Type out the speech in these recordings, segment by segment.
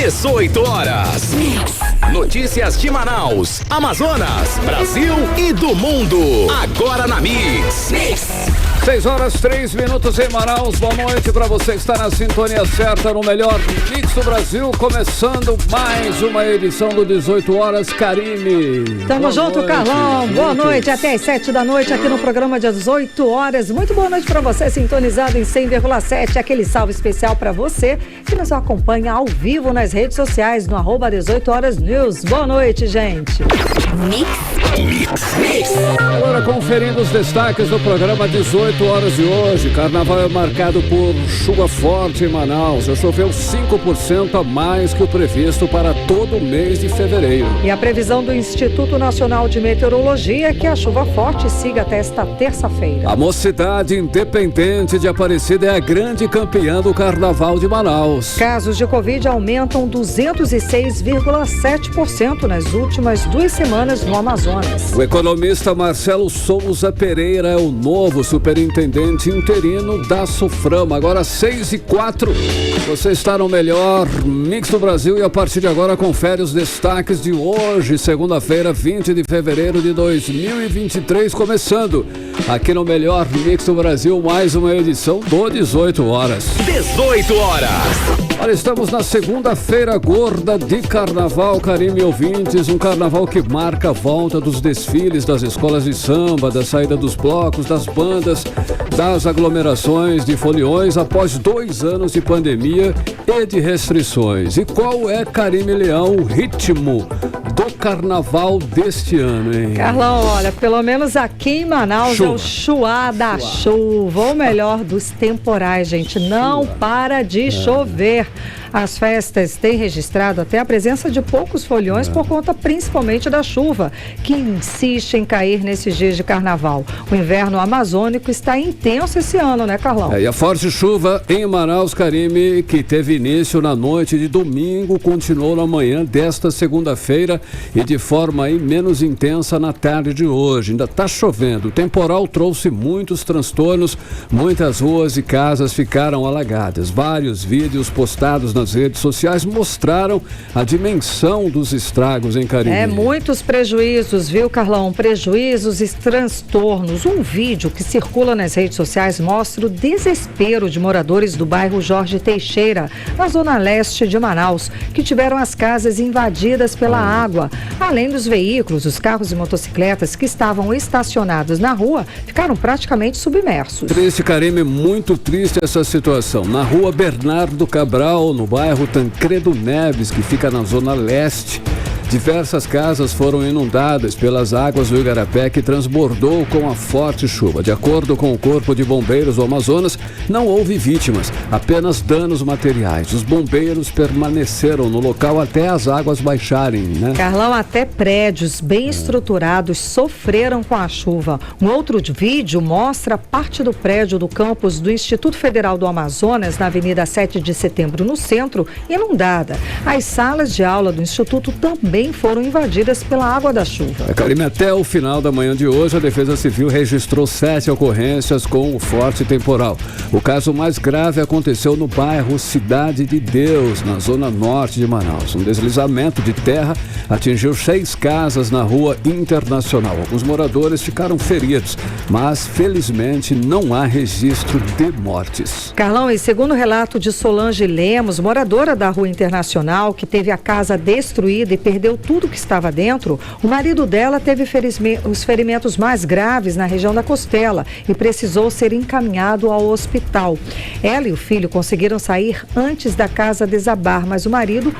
18 horas. Notícias de Manaus, Amazonas, Brasil e do mundo. Agora na Mix. 6 horas 3 minutos em Manaus. Boa noite para você que está na sintonia certa no melhor Mix do Brasil. Começando mais uma edição do 18 horas, Karime. Tamo junto, Carlão. Boa noite, até as 7 da noite aqui no programa de 18 horas. Muito boa noite para você, sintonizado em 100,7. Aquele salve especial para você que nos acompanha ao vivo nas redes sociais no @18horasnews. Boa noite, gente. Agora conferindo os destaques do programa 18 horas de hoje. Carnaval é marcado por chuva forte em Manaus. Já choveu 5% a mais que o previsto para todo o mês de fevereiro. E a previsão do Instituto Nacional de Meteorologia é que a chuva forte siga até esta terça-feira. A Mocidade Independente de Aparecida é a grande campeã do Carnaval de Manaus. Casos de Covid aumentam 206,7% nas últimas 2 semanas no Amazonas. O economista Marcelo Souza Pereira é o novo superintendente interino da Suframa. Agora 6h04. Você está no melhor Mix do Brasil e a partir de agora confere os destaques de hoje, segunda-feira, 20 de fevereiro de 2023, começando aqui no melhor Mix do Brasil, mais uma edição do 18 horas. 18 horas. Olha, estamos na segunda-feira gorda de carnaval, Karime ouvintes, um carnaval que marca a volta dos desfiles das escolas de samba, da saída dos blocos, das bandas, das aglomerações de foliões após 2 anos de pandemia e de restrições. E qual é, Karime Leão, o ritmo do carnaval deste ano, hein? Carlão, olha, pelo menos aqui em Manaus é o chuá da chuva, ou melhor, dos temporais, gente. Não para de chover. As festas têm registrado até a presença de poucos foliões por conta principalmente da chuva, que insiste em cair nesses dias de carnaval. O inverno amazônico está intenso esse ano, né, Carlão? E a forte chuva em Manaus, Karime, que teve início na noite de domingo, continuou na manhã desta segunda-feira e de forma aí menos intensa na tarde de hoje. Ainda está chovendo. O temporal trouxe muitos transtornos, muitas ruas e casas ficaram alagadas. Vários vídeos postados nas redes sociais mostraram a dimensão dos estragos em Karime. Muitos prejuízos, viu, Carlão? Prejuízos e transtornos. Um vídeo que circula nas redes sociais mostra o desespero de moradores do bairro Jorge Teixeira, na zona leste de Manaus, que tiveram as casas invadidas pela água. Além dos veículos, os carros e motocicletas que estavam estacionados na rua ficaram praticamente submersos. Triste, Karime, muito triste essa situação. Na rua Bernardo Cabral, no bairro Tancredo Neves, que fica na zona leste, diversas casas foram inundadas pelas águas do Igarapé, que transbordou com a forte chuva. De acordo com o Corpo de Bombeiros do Amazonas, não houve vítimas, apenas danos materiais. Os bombeiros permaneceram no local até as águas baixarem, né? Carlão, até prédios bem estruturados sofreram com a chuva. Um outro vídeo mostra parte do prédio do campus do Instituto Federal do Amazonas, na Avenida 7 de Setembro, no centro, inundada. As salas de aula do Instituto também foram invadidas pela água da chuva. Karime, até o final da manhã de hoje, a Defesa Civil registrou 7 ocorrências com o forte temporal. O caso mais grave aconteceu no bairro Cidade de Deus, na zona norte de Manaus. Um deslizamento de terra atingiu 6 casas na rua Internacional. Alguns moradores ficaram feridos, mas felizmente não há registro de mortes. Carlão, e segundo o relato de Solange Lemos, moradora da rua Internacional, que teve a casa destruída e perdeu tudo que estava dentro, o marido dela teve os ferimentos mais graves na região da costela e precisou ser encaminhado ao hospital. Ela e o filho conseguiram sair antes da casa desabar, mas o marido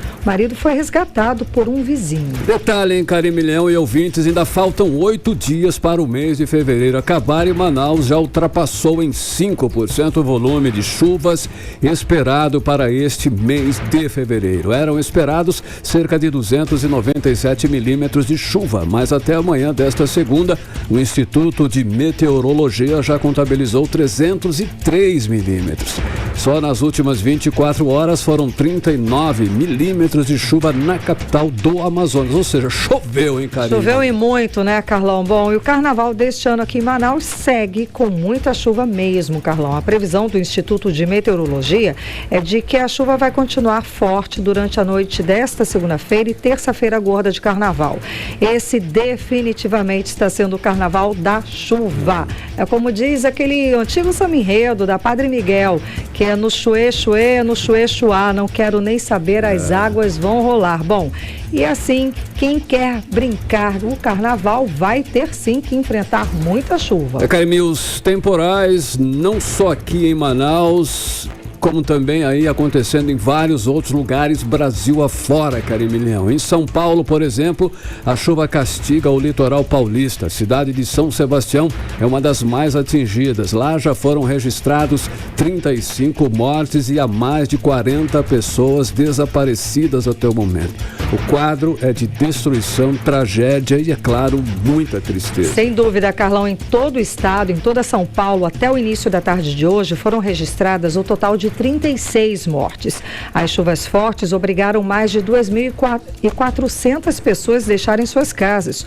foi resgatado por um vizinho. Detalhe, hein, Karime Leão e ouvintes, ainda faltam 8 dias para o mês de fevereiro acabar e Manaus já ultrapassou em 5% o volume de chuvas esperado para este mês de fevereiro. Eram esperados cerca de 290 97 milímetros de chuva, mas até amanhã desta segunda, o Instituto de Meteorologia já contabilizou 303 milímetros. Só nas últimas 24 horas foram 39 milímetros de chuva na capital do Amazonas, ou seja, choveu, hein, Karine? Choveu e muito, né, Carlão? Bom, e o carnaval deste ano aqui em Manaus segue com muita chuva mesmo, Carlão. A previsão do Instituto de Meteorologia é de que a chuva vai continuar forte durante a noite desta segunda-feira e terça-feira gorda de carnaval. Esse definitivamente está sendo o carnaval da chuva. É como diz aquele antigo samba-enredo da Padre Miguel, que é no chuê, chuê, no chuê, chuá, não quero nem saber, as águas vão rolar. Bom, e assim, quem quer brincar no carnaval vai ter sim que enfrentar muita chuva. Karine, os temporais, não só aqui em Manaus, como também aí acontecendo em vários outros lugares, Brasil afora, Karine Leão. Em São Paulo, por exemplo, a chuva castiga o litoral paulista. A cidade de São Sebastião é uma das mais atingidas. Lá já foram registrados 35 mortes e há mais de 40 pessoas desaparecidas até o momento. O quadro é de destruição, tragédia e, é claro, muita tristeza. Sem dúvida, Carlão, em todo o estado, em toda São Paulo, até o início da tarde de hoje, foram registradas o total de 36 mortes. As chuvas fortes obrigaram mais de 2.400 pessoas a deixarem suas casas.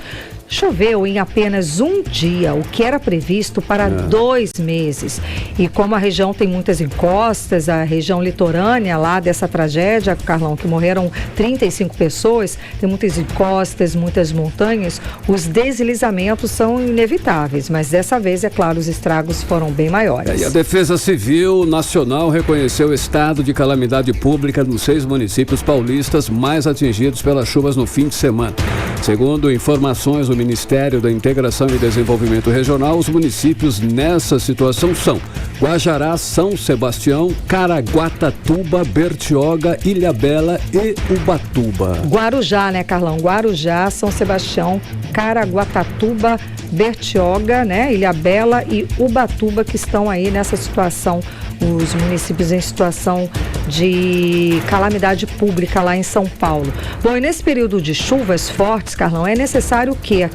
Choveu em apenas um dia, o que era previsto para 2 meses. E como a região tem muitas encostas, a região litorânea lá dessa tragédia, Carlão, que morreram 35 pessoas, tem muitas encostas, muitas montanhas, os deslizamentos são inevitáveis, mas dessa vez, é claro, os estragos foram bem maiores. E a Defesa Civil Nacional reconheceu o estado de calamidade pública nos 6 municípios paulistas mais atingidos pelas chuvas no fim de semana. Segundo informações do Ministério da Integração e Desenvolvimento Regional, os municípios nessa situação são Guajará, São Sebastião, Caraguatatuba, Bertioga, Ilhabela e Ubatuba. Guarujá, né, Carlão? Guarujá, São Sebastião, Caraguatatuba, Bertioga, né, Ilhabela e Ubatuba, que estão aí nessa situação, os municípios em situação de calamidade pública lá em São Paulo. Bom, e nesse período de chuvas fortes, Carlão, é necessário que a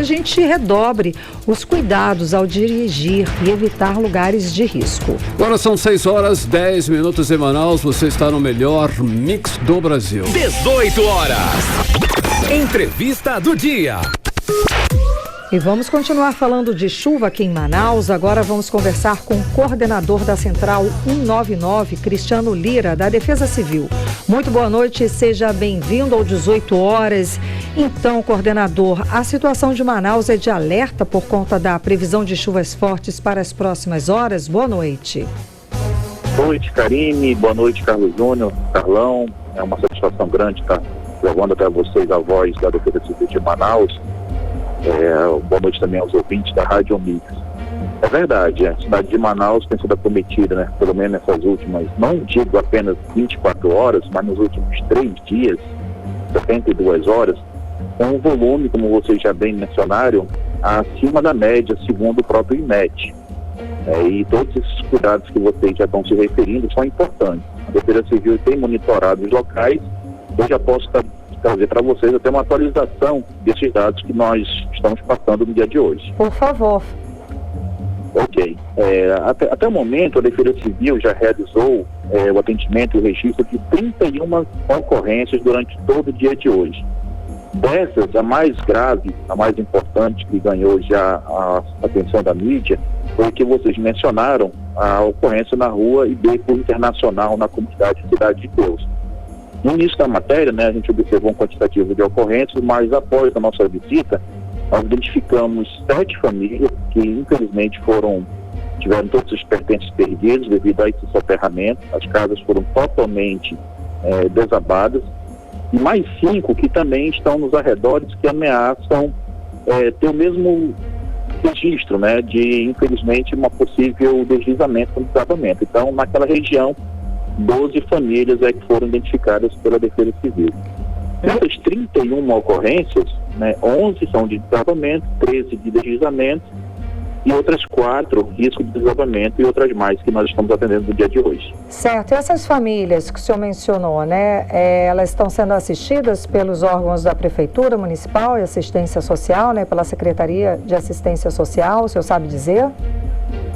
gente redobre os cuidados ao dirigir e evitar lugares de risco. Agora são 6h10 em Manaus, você está no melhor mix do Brasil. 18 horas. Entrevista do dia. E vamos continuar falando de chuva aqui em Manaus. Agora vamos conversar com o coordenador da Central 199, Cristiano Lira, da Defesa Civil. Muito boa noite e seja bem-vindo ao 18 horas. Então, coordenador, a situação de Manaus é de alerta por conta da previsão de chuvas fortes para as próximas horas? Boa noite. Boa noite, Karine. Boa noite, Carlos Júnior, Carlão. É uma satisfação grande estar levando até vocês a voz da Defesa Civil de Manaus. Boa noite também aos ouvintes da Rádio Mix. É verdade, a cidade de Manaus tem sido acometida, né, pelo menos nessas últimas, não digo apenas 24 horas, mas nos últimos 3 dias, 72 horas, com um volume, como vocês já bem mencionaram, acima da média, segundo o próprio IMET. E todos esses cuidados que vocês já estão se referindo são importantes. A Defesa Civil tem monitorado os locais. Eu já posso trazer para vocês até uma atualização desses dados que nós estamos passando no dia de hoje. Por favor. Ok. Até o momento, a Defesa Civil já realizou o atendimento e o registro de 31 ocorrências durante todo o dia de hoje. Dessas, a mais grave, a mais importante, que ganhou já a atenção da mídia, foi que vocês mencionaram a ocorrência na rua Ibeco Internacional, na comunidade Cidade de Deus. No início da matéria, né, a gente observou um quantitativo de ocorrências, mas após a nossa visita, nós identificamos 7 famílias que, infelizmente, tiveram todos os pertences perdidos devido a esse soterramento. As casas foram totalmente desabadas. E mais 5 que também estão nos arredores, que ameaçam ter o mesmo registro, né, de, infelizmente, uma possível deslizamento com desabamento. Então, naquela região, 12 famílias que foram identificadas pela Defesa Civil. Dessas 31 ocorrências, né, 11 são de desabamento, 13 de deslizamento e outras 4 risco de desabamento e outras mais que nós estamos atendendo no dia de hoje. Certo. E essas famílias que o senhor mencionou, né, elas estão sendo assistidas pelos órgãos da Prefeitura Municipal e Assistência Social, né, pela Secretaria de Assistência Social, o senhor sabe dizer?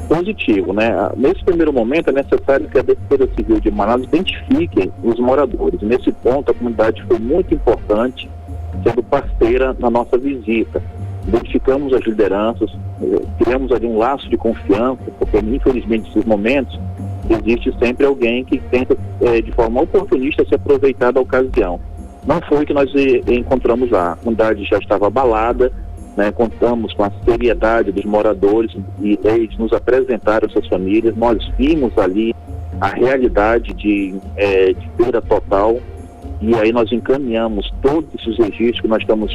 Positivo, né? Nesse primeiro momento é necessário que a Defesa Civil de Manaus identifique os moradores. Nesse ponto a comunidade foi muito importante, sendo parceira na nossa visita. Identificamos as lideranças, criamos ali um laço de confiança, porque infelizmente nesses momentos existe sempre alguém que tenta de forma oportunista se aproveitar da ocasião. Não foi o que nós encontramos lá. A comunidade já estava abalada, né? Contamos com a seriedade dos moradores e eles nos apresentaram essas famílias. Nós vimos ali a realidade de perda total, e aí nós encaminhamos todos esses registros que nós estamos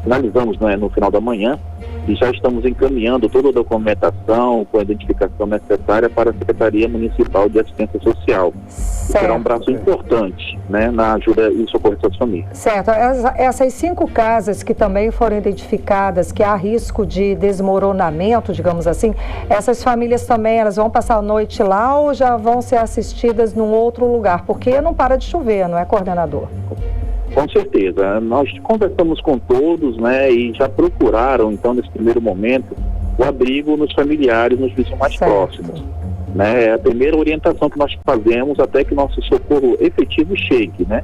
finalizamos no final da manhã, e já estamos encaminhando toda a documentação com a identificação necessária para a Secretaria Municipal de Assistência Social. Será um braço importante, né, na ajuda e socorro dessas famílias. Certo. Essas 5 casas que também foram identificadas, que há risco de desmoronamento, digamos assim, essas famílias também, elas vão passar a noite lá ou já vão ser assistidas num outro lugar? Porque não para de chover, não é, coordenador? Com certeza. Nós conversamos com todos, né, e já procuraram, então, nesse primeiro momento, o abrigo nos familiares, nos vizinhos mais próximos. Né? É a primeira orientação que nós fazemos até que nosso socorro efetivo chegue, né?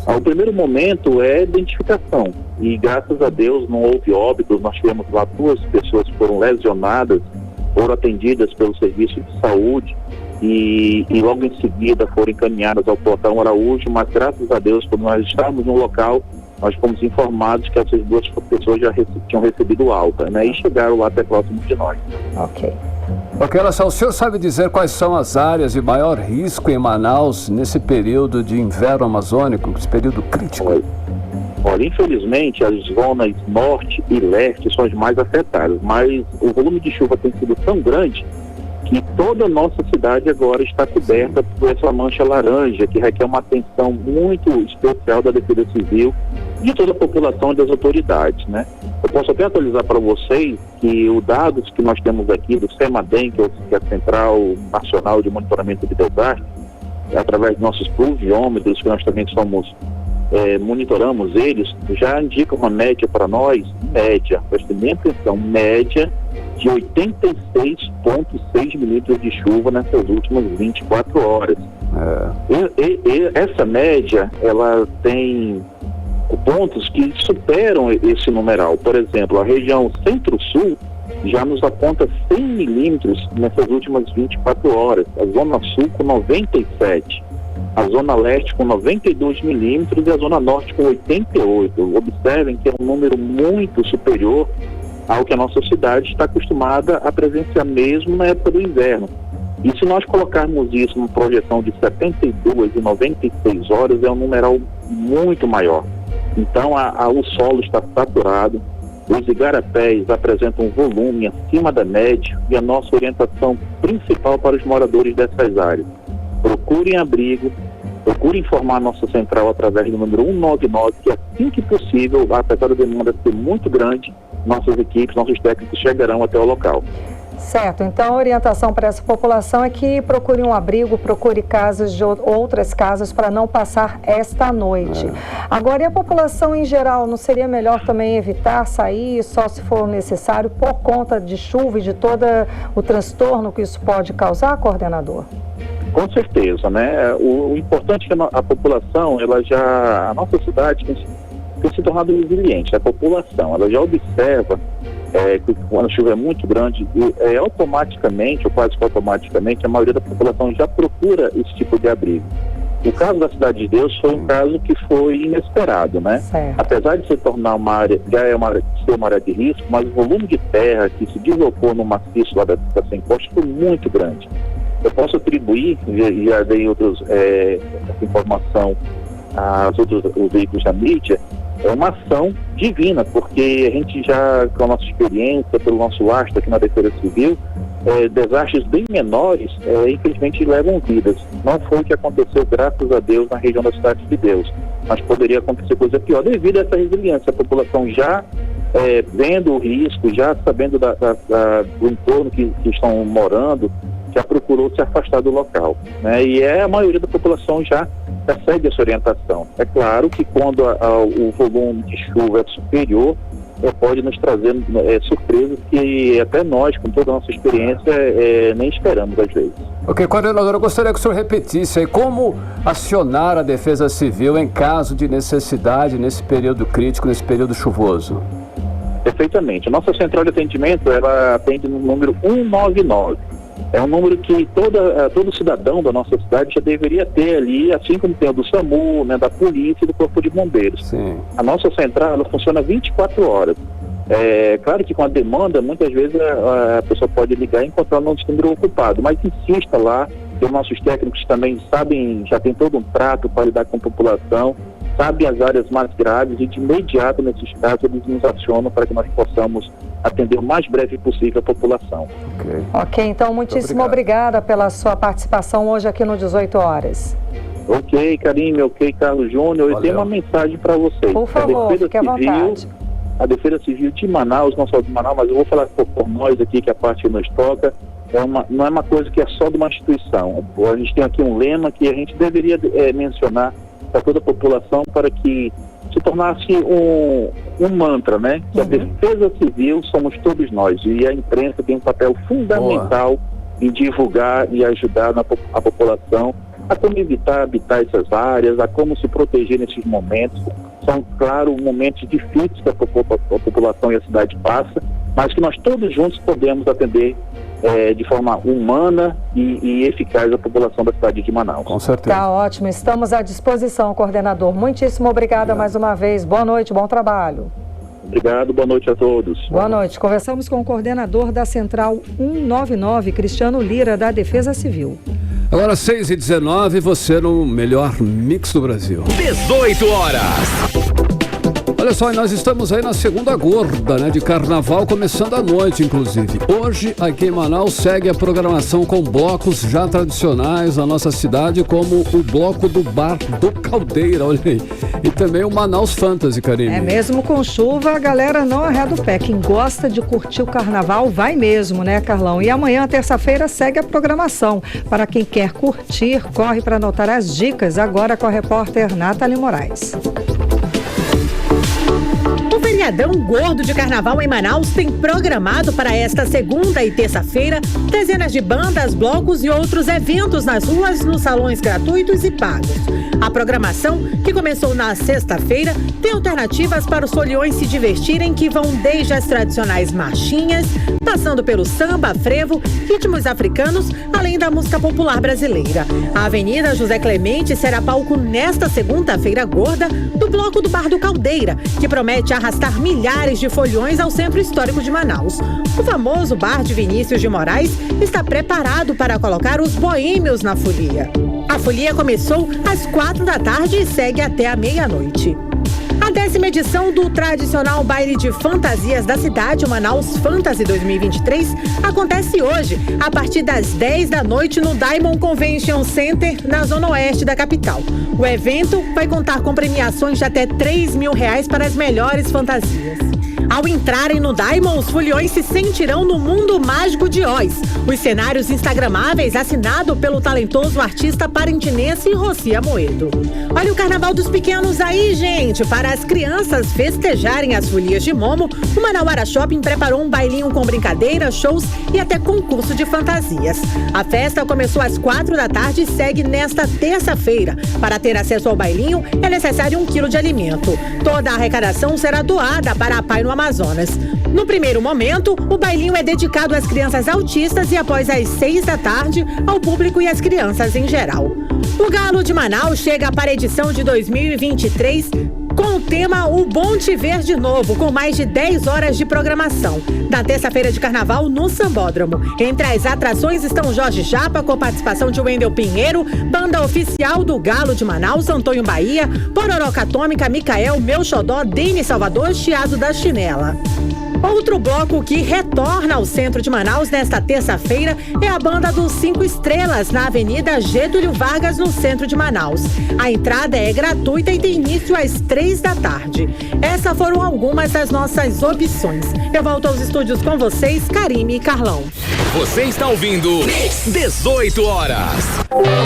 O primeiro momento é identificação, e graças a Deus não houve óbitos. Nós tivemos lá 2 pessoas que foram lesionadas, foram atendidas pelo serviço de saúde, e logo em seguida foram encaminhadas ao Plantão Araújo, mas graças a Deus, quando nós estávamos no local, nós fomos informados que essas 2 pessoas já tinham recebido alta, né, e chegaram lá até próximo de nós. Ok. Ok, olha só, o senhor sabe dizer quais são as áreas de maior risco em Manaus nesse período de inverno amazônico, esse período crítico? Olha, infelizmente as zonas norte e leste são as mais afetadas, mas o volume de chuva tem sido tão grande que toda a nossa cidade agora está coberta por essa mancha laranja, que requer uma atenção muito especial da Defesa Civil, de toda a população e das autoridades, né? Eu posso até atualizar para vocês que os dados que nós temos aqui do CEMADEM, que é a Central Nacional de Monitoramento de Desastres, através dos nossos pluviômetros, que nós também monitoramos eles, já indicam uma média para nós, preste bem atenção, média de 86,6 milímetros de chuva nessas últimas 24 horas. E essa média, ela tem pontos que superam esse numeral. Por exemplo, a região Centro-Sul já nos aponta 100 milímetros nessas últimas 24 horas. A Zona Sul com 97, a Zona Leste com 92 milímetros e a Zona Norte com 88. Observem que é um número muito superior ao que a nossa cidade está acostumada a presenciar mesmo na época do inverno. E se nós colocarmos isso numa projeção de 72 e 96 horas, é um numeral muito maior. Então o solo está saturado, os igarapés apresentam um volume acima da média, e a nossa orientação principal para os moradores dessas áreas: procurem abrigo, procurem informar a nossa central através do número 199, que assim que possível, apesar da demanda ser muito grande, nossas equipes, nossos técnicos chegarão até o local. Certo, então a orientação para essa população é que procure um abrigo, procure casas de outras casas para não passar esta noite. Agora, e a população em geral, não seria melhor também evitar sair só se for necessário por conta de chuva e de todo o transtorno que isso pode causar, coordenador? Com certeza, né? O importante é que a população, a nossa cidade tem se tornado resiliente. A população, ela já observa que quando a chuva é muito grande, automaticamente, ou quase que automaticamente, a maioria da população já procura esse tipo de abrigo. O caso da Cidade de Deus foi um caso que foi inesperado, né? Certo. Apesar de se tornar uma área, ser uma área de risco, mas o volume de terra que se deslocou no maciço lá da Sem Costa foi muito grande. Eu posso atribuir, já dei essa informação os veículos da mídia, é uma ação divina, porque a gente já, com a nossa experiência, pelo nosso lastro aqui na Defesa Civil, desastres bem menores, infelizmente, levam vidas. Não foi o que aconteceu, graças a Deus, na região da Cidade de Deus, mas poderia acontecer coisa pior, devido a essa resiliência. A população já vendo o risco, já sabendo do entorno que estão morando, já procurou se afastar do local, né? E a maioria da população já segue essa orientação. É claro que quando o volume de chuva é superior, pode nos trazer surpresas que até nós, com toda a nossa experiência, nem esperamos às vezes. Ok, coordenador, eu gostaria que o senhor repetisse aí como acionar a Defesa Civil em caso de necessidade nesse período crítico, nesse período chuvoso. Perfeitamente. A nossa central de atendimento, ela atende no número 199. É um número que todo cidadão da nossa cidade já deveria ter ali, assim como tem o do SAMU, né, da polícia e do Corpo de Bombeiros. Sim. A nossa central, ela funciona 24 horas. Claro que com a demanda, muitas vezes a pessoa pode ligar e encontrar o nosso número ocupado, mas insista lá, que os nossos técnicos também sabem, já tem todo um trato para lidar com a população, sabem as áreas mais graves e de imediato, nesses casos, eles nos acionam para que nós possamos atender o mais breve possível a população. Ok, então muitíssimo obrigada pela sua participação hoje aqui no 18 horas. Ok, Karine, ok, Carlos Júnior, eu tenho uma mensagem para vocês. Por favor, fique à vontade. A Defesa Civil de Manaus, não só de Manaus, mas eu vou falar por nós aqui, que a parte que nos toca, não é uma coisa que é só de uma instituição. A gente tem aqui um lema que a gente deveria mencionar para toda a população para que se tornasse um mantra, né? Que a Defesa Civil somos todos nós, e a imprensa tem um papel fundamental em divulgar e ajudar a população a como evitar habitar essas áreas, a como se proteger nesses momentos. São, claro, momentos difíceis que a população e a cidade passa, mas que nós todos juntos podemos atender de forma humana e eficaz a população da cidade de Manaus. Com certeza. Tá ótimo, estamos à disposição, coordenador. Muitíssimo obrigada mais uma vez. Boa noite, bom trabalho. Obrigado, boa noite a todos. Boa noite. Conversamos com o coordenador da Central 199, Cristiano Lira, da Defesa Civil. Agora 6h19, você no melhor mix do Brasil. 18 horas. Olha só, nós estamos aí na segunda gorda, né, de carnaval, começando à noite, inclusive. Hoje, aqui em Manaus, segue a programação com blocos já tradicionais da nossa cidade, como o bloco do Bar do Caldeira, olha aí. E também o Manaus Fantasy, Karine. Mesmo com chuva, a galera não arreda o pé. Quem gosta de curtir o carnaval, vai mesmo, né, Carlão? E amanhã, terça-feira, segue a programação. Para quem quer curtir, corre para anotar as dicas agora com a repórter Nathalie Moraes. O feriadão gordo de carnaval em Manaus tem programado para esta segunda e terça-feira dezenas de bandas, blocos e outros eventos nas ruas, nos salões gratuitos e pagos. A programação, que começou na sexta-feira, tem alternativas para os foliões se divertirem, que vão desde as tradicionais marchinhas, passando pelo samba, frevo, ritmos africanos, além da música popular brasileira. A Avenida José Clemente será palco nesta segunda-feira gorda do bloco do Bar do Caldeira, que promete arrastar milhares de foliões ao centro histórico de Manaus. O famoso Bar de Vinícius de Moraes está preparado para colocar os boêmios na folia. A folia começou às 4 da tarde e segue até a meia-noite. A 10ª edição do tradicional baile de fantasias da cidade, o Manaus Fantasy 2023, acontece hoje, a partir das 10 da noite no Diamond Convention Center, na zona oeste da capital. O evento vai contar com premiações de até R$3.000 para as melhores fantasias. Ao entrarem no Diamond, os foliões se sentirão no mundo mágico de Oz. Os cenários instagramáveis assinado pelo talentoso artista parintinense Roci Amoedo. Olha o Carnaval dos Pequenos aí, gente! Para as crianças festejarem as folias de Momo, o Manauara Shopping preparou um bailinho com brincadeiras, shows e até concurso de fantasias. A festa começou às 4 da tarde e segue nesta terça-feira. Para ter acesso ao bailinho, é necessário 1 quilo de alimento. Toda a arrecadação será doada para a Pai no Amazonas. No primeiro momento, o bailinho é dedicado às crianças autistas e após às 6 da tarde, ao público e às crianças em geral. O Galo de Manaus chega para a edição de 2023 com o tema O Bom Te Ver de Novo, com mais de 10 horas de programação. Na terça-feira de carnaval, no Sambódromo. Entre as atrações estão Jorge Japa, com participação de Wendel Pinheiro, banda oficial do Galo de Manaus, Antônio Bahia, Pororoca Atômica, Micael, Meu Xodó, Denis Salvador, Chiado da Chinela. Outro bloco que retorna ao centro de Manaus nesta terça-feira é a Banda dos 5 Estrelas, na Avenida Getúlio Vargas, no centro de Manaus. A entrada é gratuita e tem início às 3 da tarde. Essas foram algumas das nossas opções. Eu volto aos estúdios com vocês, Karime e Carlão. Você está ouvindo 18 horas.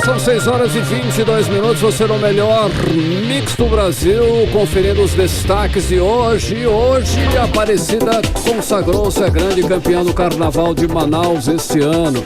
São 6 horas e 22 minutos. Você no melhor mix do Brasil, conferindo os destaques de hoje. Hoje, a Aparecida consagrou-se a grande campeã do Carnaval de Manaus este ano.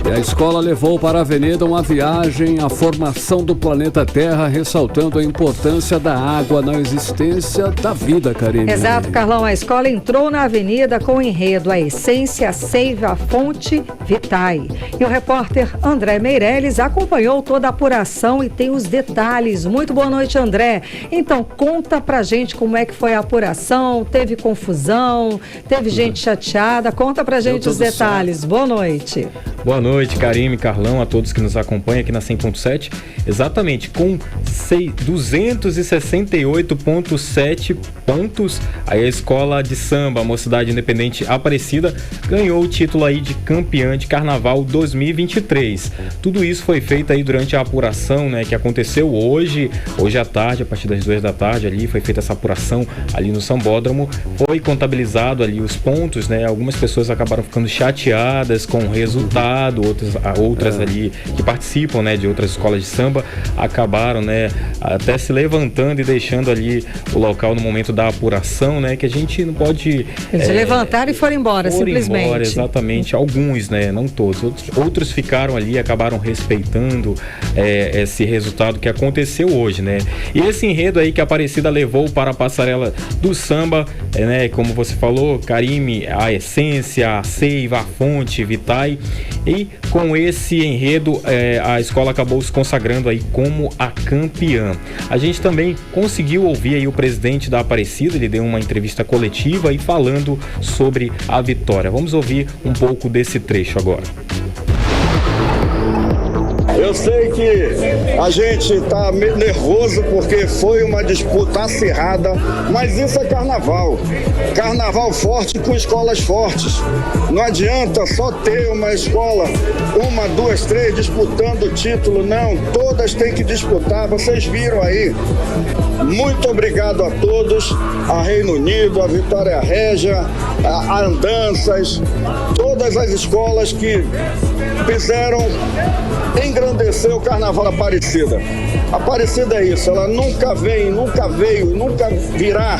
E a escola levou para a avenida uma viagem à formação do planeta Terra, ressaltando a importância da água na existência da vida, Karine. Exato, Carlão. A escola entrou na avenida com o enredo A Essência, a Seiva, a Fonte, Vitae. E o repórter André Meirelles acompanhou toda a apuração e tem os detalhes. Muito boa noite, André. Então, conta pra gente como é que foi a apuração, teve confusão, teve gente chateada, conta pra gente os detalhes. Certo. Boa noite. Boa noite, Karime, Carlão, a todos que nos acompanham aqui na 100.7. Exatamente, com 268,7 pontos, aí a escola de samba, a Mocidade Independente Aparecida, ganhou o título aí de campeã de Carnaval 2023. Tudo isso foi feito aí durante a apuração, né, que aconteceu hoje à tarde, a partir das 2 da tarde ali, foi feita essa apuração ali no Sambódromo, foi contabilizado ali os pontos, né, algumas pessoas acabaram ficando chateadas com o resultado, outras ali que participam, né, de outras escolas de samba, acabaram, né, até se levantando e deixando ali o local no momento da apuração, né, que a gente não pode... Eles se levantaram e foram embora, simplesmente. Embora, exatamente, alguns, né, não todos, outros ficaram ali, acabaram respeitando esse resultado que aconteceu hoje, né, e esse enredo aí que a Aparecida levou para a passarela do samba, né, como você falou, Karime, a Essência, a Seiva, a Fonte, Vitae. E com esse enredo, a escola acabou se consagrando aí como a campeã. A gente também conseguiu ouvir aí o presidente da Aparecida, ele deu uma entrevista coletiva e falando sobre a vitória. Vamos ouvir um pouco desse trecho agora. Eu sei que a gente está meio nervoso porque foi uma disputa acirrada, mas isso é carnaval. Carnaval forte com escolas fortes. Não adianta só ter uma escola, 1, 2, 3 disputando o título, não. Todas têm que disputar, vocês viram aí. Muito obrigado a todos, a Reino Unido, a Vitória Régia, a Andanças, todas as escolas que fizeram engrandecer o Carnaval Aparecida. Aparecida é isso, ela nunca veio, nunca virá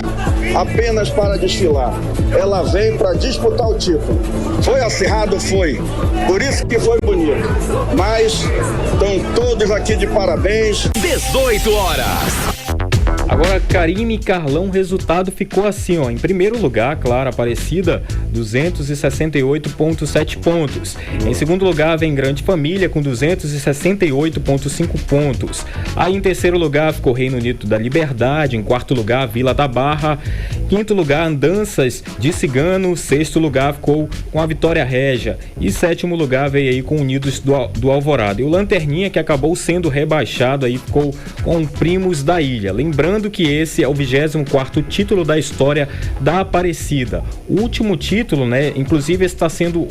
apenas para desfilar. Ela vem para disputar o título. Foi acirrado? Foi. Por isso que foi bonito. Mas estão todos aqui de parabéns. 18 horas. Agora, Karime e Carlão, o resultado ficou assim, ó. Em primeiro lugar, claro, Aparecida, 268,7 pontos. Em segundo lugar, vem Grande Família, com 268,5 pontos. Aí, em terceiro lugar, ficou Reino Unido da Liberdade. Em quarto lugar, Vila da Barra. Quinto lugar, Andanças de Cigano. Sexto lugar, ficou com a Vitória Régia. E sétimo lugar, veio aí com Unidos do Alvorada. E o Lanterninha, que acabou sendo rebaixado, aí ficou com Primos da Ilha. Lembrando que esse é o 24º título da história da Aparecida. O último título, né, inclusive está sendo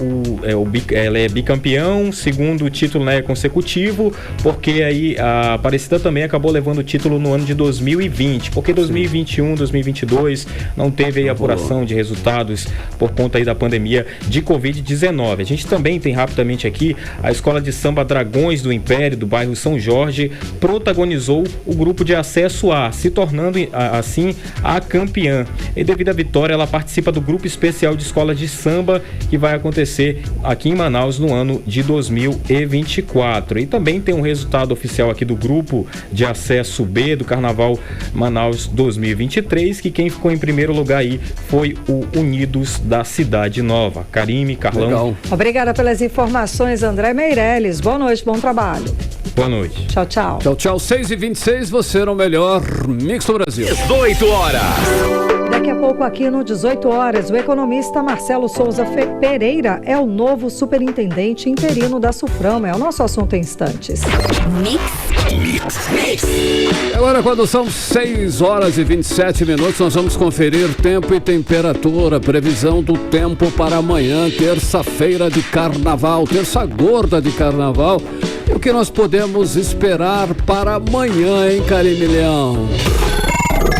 ela é bicampeão, segundo título, né, consecutivo, porque aí a Aparecida também acabou levando o título no ano de 2020, porque 2021, 2022 não teve aí apuração de resultados por conta aí da pandemia de Covid-19. A gente também tem rapidamente aqui a Escola de Samba Dragões do Império, do bairro São Jorge, protagonizou o grupo de acesso A, se tornando assim a campeã. E devido à vitória, ela participa do grupo especial de escolas de samba que vai acontecer aqui em Manaus no ano de 2024. E também tem um resultado oficial aqui do grupo de acesso B do Carnaval Manaus 2023, que quem ficou em primeiro lugar aí foi o Unidos da Cidade Nova. Karime, Carlão. Legal. Obrigada pelas informações, André Meirelles. Boa noite, bom trabalho. Boa noite. Tchau, tchau. Tchau, tchau. 6h26, você no melhor mix do Brasil. 18 horas. Daqui a pouco aqui no 18 horas, o economista Marcelo Souza Pereira é o novo superintendente interino da Suframa. É o nosso assunto em instantes. Mix. É Agora, quando são 6 horas e 27 minutos, nós vamos conferir tempo e temperatura, previsão do tempo para amanhã, terça-feira de carnaval, terça gorda de carnaval. E o que nós podemos esperar para amanhã, hein, Karine Leão?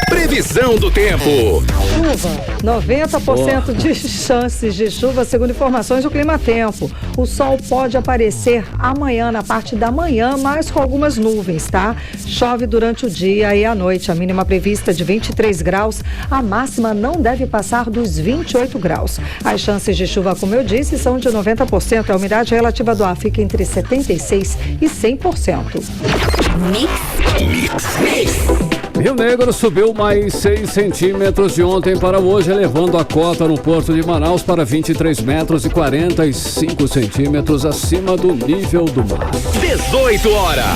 Previsão do tempo. Chuva, 90% de chances de chuva, segundo informações do Clima Tempo. O sol pode aparecer amanhã, na parte da manhã, mas com algumas nuvens, tá? Chove durante o dia e à noite. A mínima prevista de 23 graus, a máxima não deve passar dos 28 graus. As chances de chuva, como eu disse, são de 90%. A umidade relativa do ar fica entre 76% e 100%. Rio Negro subiu mais 6 centímetros de ontem para hoje, elevando a cota no Porto de Manaus para 23 metros e 45 centímetros acima do nível do mar. 18 horas.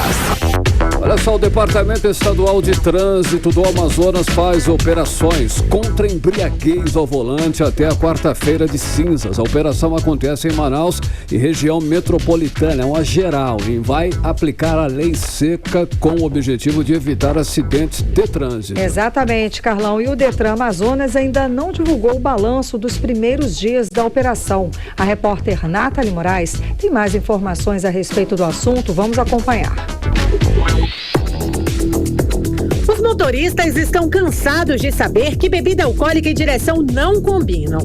Olha só, o Departamento Estadual de Trânsito do Amazonas faz operações contra embriaguez ao volante até a quarta-feira de cinzas. A operação acontece em Manaus e região metropolitana, é uma geral, e vai aplicar a lei seca com o objetivo de evitar acidentes de trânsito. Exatamente, Carlão. E o Detran Amazonas ainda não divulgou o balanço dos primeiros dias da operação. A repórter Nathalie Moraes tem mais informações a respeito do assunto. Vamos acompanhar. Os motoristas estão cansados de saber que bebida alcoólica e direção não combinam.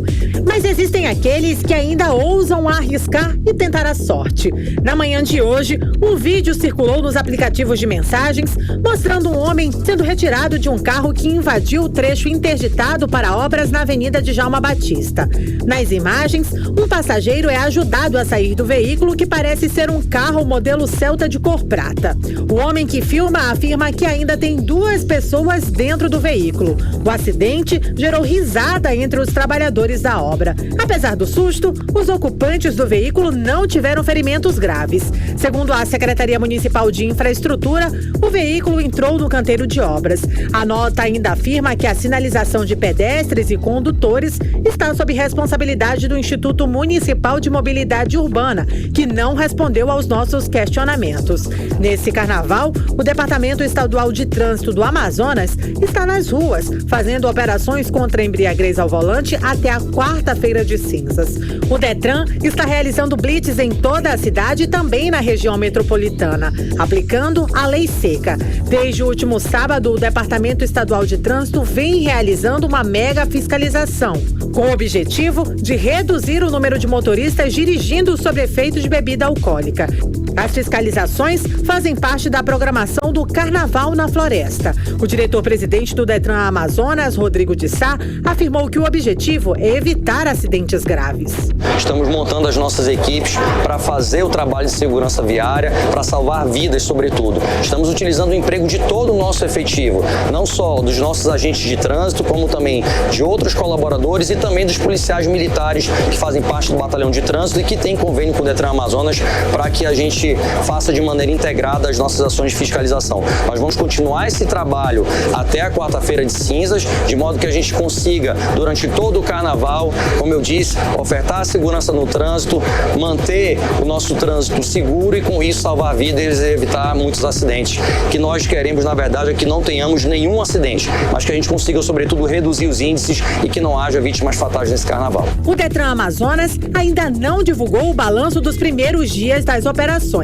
Mas existem aqueles que ainda ousam arriscar e tentar a sorte. Na manhã de hoje, um vídeo circulou nos aplicativos de mensagens mostrando um homem sendo retirado de um carro que invadiu o trecho interditado para obras na Avenida Djalma Batista. Nas imagens, um passageiro é ajudado a sair do veículo, que parece ser um carro modelo Celta de cor prata. O homem que filma afirma que ainda tem 2 pessoas dentro do veículo. O acidente gerou risada entre os trabalhadores da obra. Apesar do susto, os ocupantes do veículo não tiveram ferimentos graves. Segundo a Secretaria Municipal de Infraestrutura, o veículo entrou no canteiro de obras. A nota ainda afirma que a sinalização de pedestres e condutores está sob responsabilidade do Instituto Municipal de Mobilidade Urbana, que não respondeu aos nossos questionamentos. Nesse carnaval, o Departamento Estadual de Trânsito do Amazonas está nas ruas, fazendo operações contra a embriaguez ao volante até a quarta-feira de cinzas. O Detran está realizando blitz em toda a cidade e também na região metropolitana, aplicando a lei seca. Desde o último sábado, o Departamento Estadual de Trânsito vem realizando uma mega fiscalização, com o objetivo de reduzir o número de motoristas dirigindo sob efeito de bebida alcoólica. As fiscalizações fazem parte da programação do Carnaval na Floresta. O diretor-presidente do Detran Amazonas, Rodrigo de Sá, afirmou que o objetivo é evitar acidentes graves. Estamos montando as nossas equipes para fazer o trabalho de segurança viária, para salvar vidas, sobretudo. Estamos utilizando o emprego de todo o nosso efetivo, não só dos nossos agentes de trânsito, como também de outros colaboradores e também dos policiais militares que fazem parte do batalhão de trânsito e que tem convênio com o Detran Amazonas para que a gente faça de maneira integrada as nossas ações de fiscalização. Nós vamos continuar esse trabalho até a quarta-feira de cinzas, de modo que a gente consiga, durante todo o carnaval, como eu disse, ofertar a segurança no trânsito, manter o nosso trânsito seguro e, com isso, salvar vidas e evitar muitos acidentes. O que nós queremos, na verdade, é que não tenhamos nenhum acidente, mas que a gente consiga, sobretudo, reduzir os índices e que não haja vítimas fatais nesse carnaval. O Detran Amazonas ainda não divulgou o balanço dos primeiros dias das operações.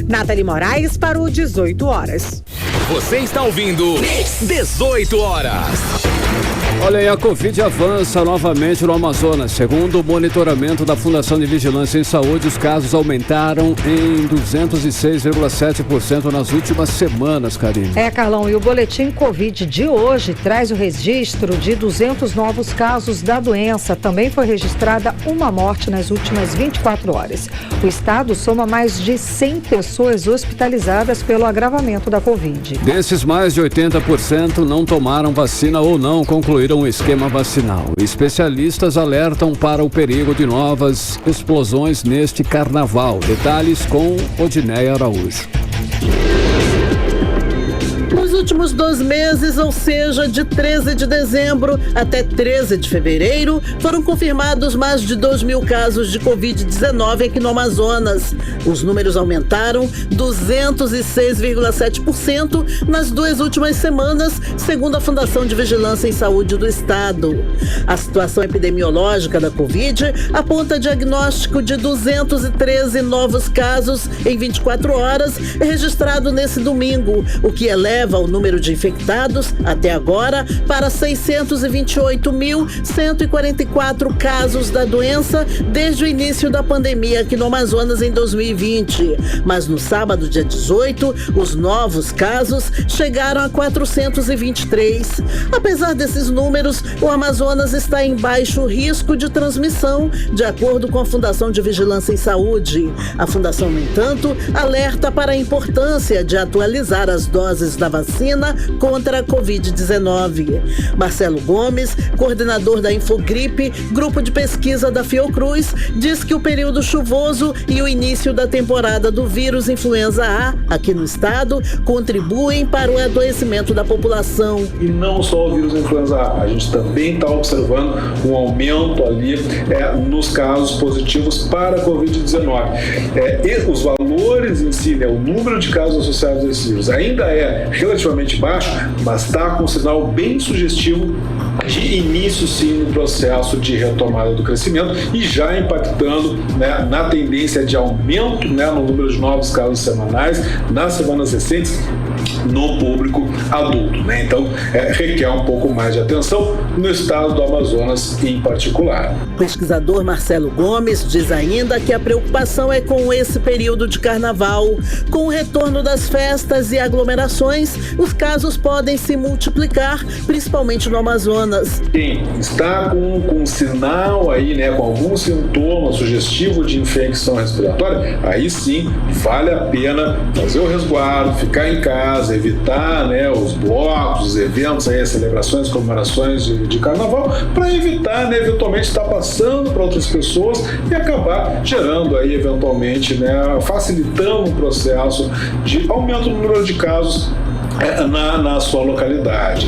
Nathalie Moraes para o 18 horas. Você está ouvindo 18 horas. Olha aí, a Covid avança novamente no Amazonas. Segundo o monitoramento da Fundação de Vigilância em Saúde, os casos aumentaram em 206,7% nas últimas semanas, Karine. Carlão, e o boletim Covid de hoje traz o registro de 200 novos casos da doença. Também foi registrada uma morte nas últimas 24 horas. O estado soma mais de 100 pessoas hospitalizadas pelo agravamento da Covid. Desses, mais de 80% não tomaram vacina ou não concluíram o esquema vacinal. Especialistas alertam para o perigo de novas explosões neste carnaval. Detalhes com Odineia Araújo. Nos últimos 2 meses, ou seja, de 13 de dezembro até 13 de fevereiro, foram confirmados mais de 2.000 casos de Covid-19 aqui no Amazonas. Os números aumentaram 206,7% nas 2 últimas semanas, segundo a Fundação de Vigilância em Saúde do Estado. A situação epidemiológica da Covid aponta diagnóstico de 213 novos casos em 24 horas, registrado nesse domingo, o que eleva o número de infectados até agora para 628.144 casos da doença desde o início da pandemia aqui no Amazonas em 2020. Mas no sábado, dia 18, os novos casos chegaram a 423. Apesar desses números, o Amazonas está em baixo risco de transmissão, de acordo com a Fundação de Vigilância em Saúde. A Fundação, no entanto, alerta para a importância de atualizar as doses da vacina contra a Covid-19. Marcelo Gomes, coordenador da Infogripe, grupo de pesquisa da Fiocruz, diz que o período chuvoso e o início da temporada do vírus influenza A aqui no estado contribuem para o adoecimento da população. E não só o vírus influenza A, a gente também está observando um aumento ali nos casos positivos para a Covid-19. E os valores em si, o número de casos associados a esse vírus ainda é relativamente baixo, mas está com um sinal bem sugestivo de início sim no processo de retomada do crescimento e já impactando na tendência de aumento no número de novos casos semanais nas semanas recentes no público adulto. Então, requer um pouco mais de atenção no estado do Amazonas em particular. O pesquisador Marcelo Gomes diz ainda que a preocupação é com esse período de carnaval. Com o retorno das festas e aglomerações, os casos podem se multiplicar, principalmente no Amazonas. Quem está com sinal aí, com algum sintoma sugestivo de infecção respiratória, aí sim vale a pena fazer o resguardo, ficar em casa, evitar os blocos, os eventos, as celebrações, comemorações de carnaval, para evitar eventualmente estar passando para outras pessoas e acabar gerando aí eventualmente, facilitando um processo de aumento do número de casos na sua localidade,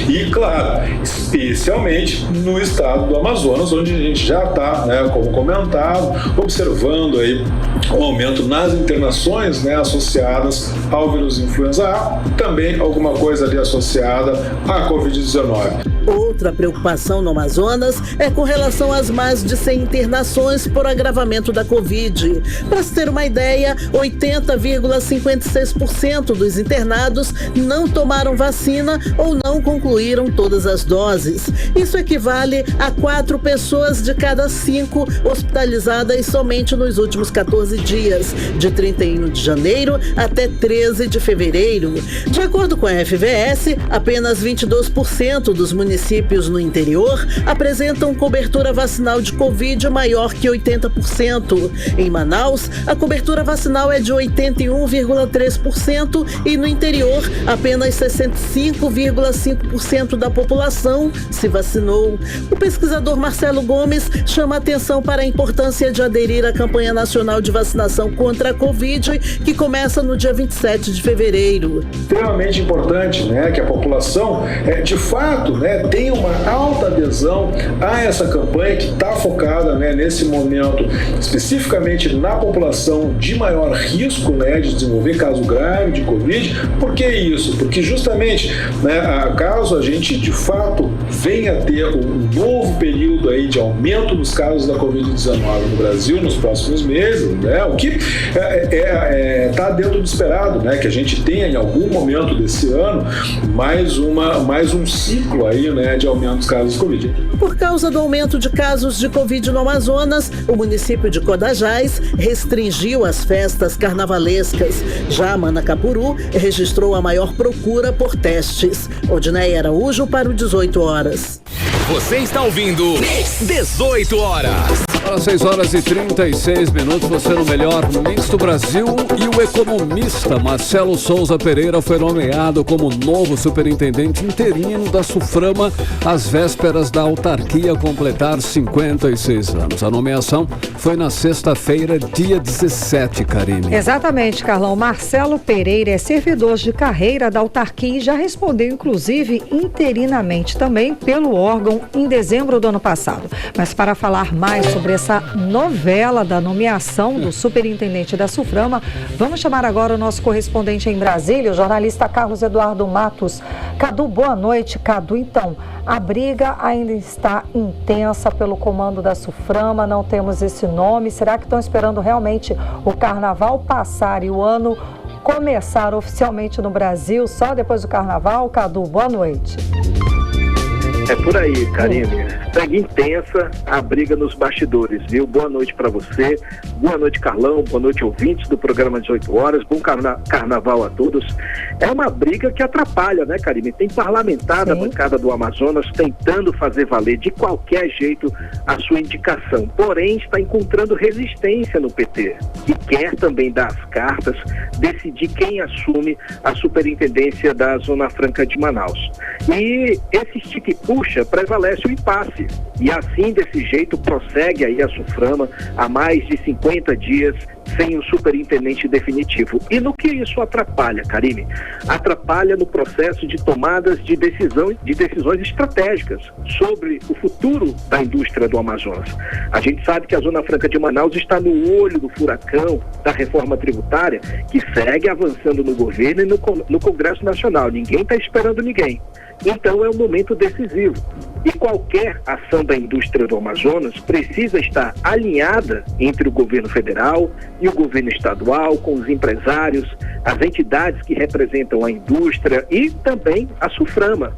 E claro, especialmente no estado do Amazonas, onde a gente já está, como comentado, observando aí um aumento nas internações, associadas ao vírus influenza A, também alguma coisa ali associada à Covid-19. Outra preocupação no Amazonas é com relação às mais de 100 internações por agravamento da Covid. Para se ter uma ideia, 80,56% dos internados não tomaram vacina ou não concluíram todas as doses. Isso equivale a 4 pessoas de cada 5 hospitalizadas somente nos últimos 14 dias, de 31 de janeiro até 13 de fevereiro. De acordo com a FVS, apenas 22% dos municípios no interior apresentam cobertura vacinal de Covid maior que 80%. Em Manaus, a cobertura vacinal é de 81,3% e no interior, apenas 65,5% da população se vacinou. O pesquisador Marcelo Gomes chama atenção para a importância de aderir à campanha nacional de vacinação contra a Covid, que começa no dia 27 de fevereiro. Extremamente importante, que a população, de fato, tenha uma alta adesão a essa campanha que está focada, nesse momento, especificamente na população de maior risco, de desenvolver caso grave de Covid. Por que isso? Porque justamente, caso a gente, de fato, venha a ter um novo período aí de aumento dos casos da Covid-19 no Brasil nos próximos meses, o que está dentro do esperado, que a gente tenha em algum momento desse ano mais um ciclo aí, de aumento dos casos de Covid. Por causa do aumento de casos de Covid no Amazonas, o município de Codajás restringiu as festas carnavalescas. Já Manacapuru registrou a maior procura por testes. Odinei Araújo para o 18 horas. Você está ouvindo 18 horas. Agora 6h36, você no melhor mix do Brasil, e o economista Marcelo Souza Pereira foi nomeado como novo superintendente interino da SUFRAMA às vésperas da autarquia completar 56 anos. A nomeação foi na sexta-feira, dia 17, Karine. Exatamente, Carlão. Marcelo Pereira é servidor de carreira da autarquia e já respondeu, inclusive, interinamente também pelo órgão em dezembro do ano passado. Mas para falar mais sobre essa novela da nomeação do superintendente da SUFRAMA, vamos chamar agora o nosso correspondente em Brasília, o jornalista Carlos Eduardo Matos. Cadu, boa noite. Cadu, então, a briga ainda está intensa pelo comando da SUFRAMA, não temos esse nome. Será que estão esperando realmente o carnaval passar e o ano começar oficialmente no Brasil só depois do carnaval? Cadu, boa noite. É por aí, Karine. Segue intensa a briga nos bastidores, viu? Boa noite para você, boa noite, Carlão, boa noite, ouvintes do programa 18 horas, bom carnaval a todos. É uma briga que atrapalha, né, Karine? Tem parlamentar da bancada do Amazonas tentando fazer valer de qualquer jeito a sua indicação, porém está encontrando resistência no PT, que quer também dar as cartas, decidir quem assume a superintendência da Zona Franca de Manaus. E esse estica-e-puxa prevalece o impasse. E assim, desse jeito, prossegue aí a SUFRAMA há mais de 50 dias sem um superintendente definitivo. E no que isso atrapalha, Karine? Atrapalha no processo de tomadas de decisões estratégicas sobre o futuro da indústria do Amazonas. A gente sabe que a Zona Franca de Manaus está no olho do furacão da reforma tributária, que segue avançando no governo e no Congresso Nacional. Ninguém está esperando ninguém. Então é um momento decisivo. E qualquer ação da indústria do Amazonas precisa estar alinhada entre o governo federal e o governo estadual, com os empresários, as entidades que representam a indústria e também a SUFRAMA.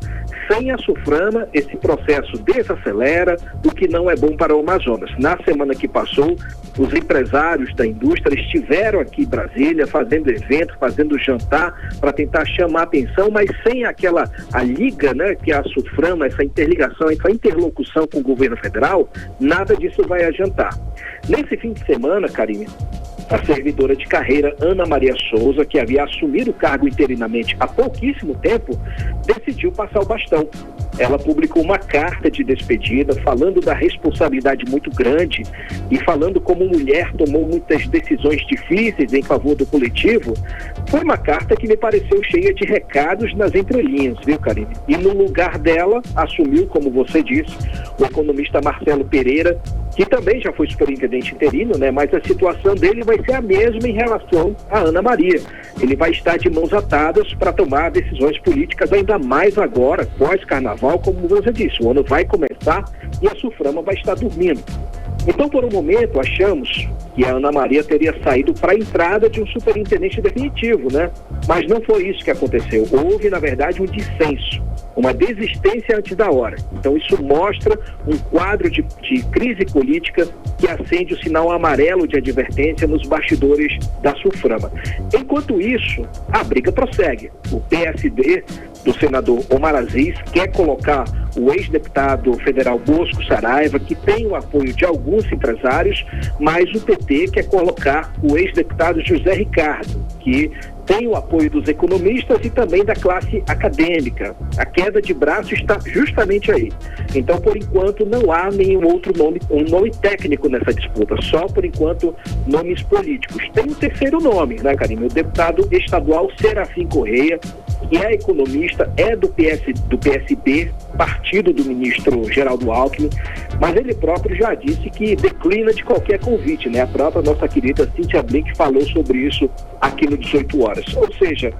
Sem a SUFRAMA, esse processo desacelera, o que não é bom para o Amazonas. Na semana que passou, os empresários da indústria estiveram aqui em Brasília fazendo evento, fazendo jantar para tentar chamar a atenção, mas sem a liga, né, que é a SUFRAMA, essa interligação, essa interlocução com o governo federal, nada disso vai adiantar. Nesse fim de semana, Karine, a servidora de carreira Ana Maria Souza, que havia assumido o cargo interinamente há pouquíssimo tempo, decidiu passar o bastão. Ela publicou uma carta de despedida falando da responsabilidade muito grande e falando como mulher tomou muitas decisões difíceis em favor do coletivo. Foi uma carta que me pareceu cheia de recados nas entrelinhas, viu, Karine? E no lugar dela assumiu, como você disse, o economista Marcelo Pereira, que também já foi superintendente interino, né? Mas a situação dele vai ser a mesma em relação a Ana Maria. Ele vai estar de mãos atadas para tomar decisões políticas, ainda mais agora, pós-carnaval, como você disse. O ano vai começar e a SUFRAMA vai estar dormindo. Então, por um momento, achamos que a Ana Maria teria saído para a entrada de um superintendente definitivo, né? Mas não foi isso que aconteceu. Houve, na verdade, um dissenso, uma desistência antes da hora. Então, isso mostra um quadro de crise política que acende o sinal amarelo de advertência nos bastidores da SUFRAMA. Enquanto isso, a briga prossegue. O PSD do senador Omar Aziz quer colocar o ex-deputado federal Bosco Saraiva, que tem o apoio de alguns empresários, mas o PT quer colocar o ex-deputado José Ricardo, que tem o apoio dos economistas e também da classe acadêmica. A queda de braço está justamente aí. Então, por enquanto, não há nenhum outro nome, um nome técnico nessa disputa, só, por enquanto, nomes políticos. Tem um terceiro nome, né, Karine? O deputado estadual Serafim Correia, que é economista, é do PSB, partido do ministro Geraldo Alckmin, mas ele próprio já disse que declina de qualquer convite, né? A própria nossa querida Cíntia Blink falou sobre isso aqui no 18 horas. Ou seja,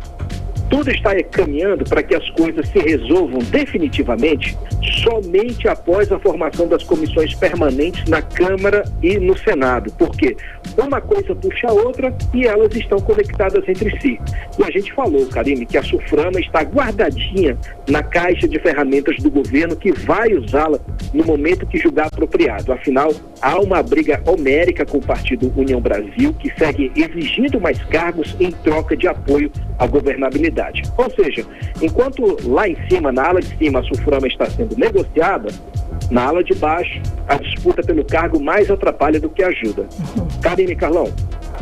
tudo está caminhando para que as coisas se resolvam definitivamente somente após a formação das comissões permanentes na Câmara e no Senado, porque uma coisa puxa a outra e elas estão conectadas entre si. E a gente falou, Karine, que a SUFRAMA está guardadinha na caixa de ferramentas do governo, que vai usá-la no momento que julgar apropriado. Afinal, há uma briga homérica com o partido União Brasil, que segue exigindo mais cargos em troca de apoio à governabilidade. Ou seja, enquanto lá em cima, na ala de cima, a SUFRAMA está sendo negociada, Na ala de baixo, a disputa pelo cargo mais atrapalha do que ajuda. Karine, Carlão.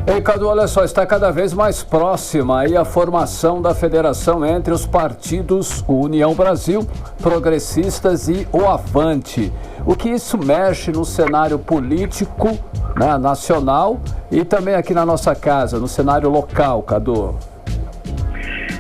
Ei, Cadu, olha só, está cada vez mais próxima aí a formação da federação entre os partidos União Brasil, Progressistas e o Avante. O que isso mexe no cenário político, né, nacional e também aqui na nossa casa, no cenário local, Cadu?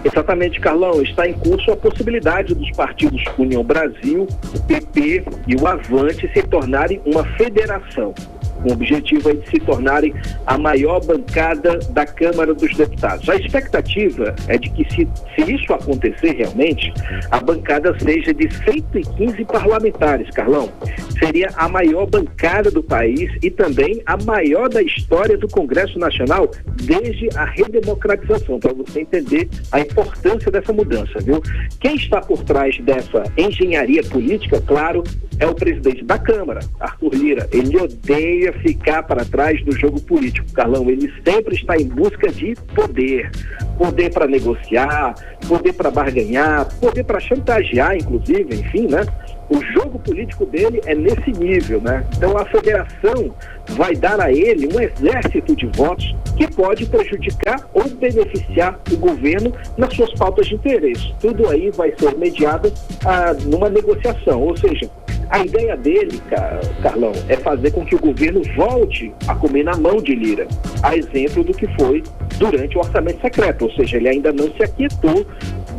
Exatamente, Carlão. Está em curso a possibilidade dos partidos União Brasil, o PP e o Avante se tornarem uma federação. O objetivo é de se tornarem a maior bancada da Câmara dos Deputados. A expectativa é de que, se isso acontecer realmente, a bancada seja de 115 parlamentares, Carlão. Seria a maior bancada do país e também a maior da história do Congresso Nacional desde a redemocratização, para você entender a importância dessa mudança, viu? Quem está por trás dessa engenharia política, claro, é o presidente da Câmara, Arthur Lira. Ele odeia ficar para trás do jogo político, Carlão. Ele sempre está em busca de poder. Poder para negociar, poder para barganhar, poder para chantagear, inclusive, enfim, né? O jogo político dele é nesse nível, né? Então a federação vai dar a ele um exército de votos que pode prejudicar ou beneficiar o governo nas suas pautas de interesse. Tudo aí vai ser mediado numa negociação, ou seja, a ideia dele, Carlão, é fazer com que o governo volte a comer na mão de Lira, a exemplo do que foi durante o orçamento secreto, ou seja, ele ainda não se aquietou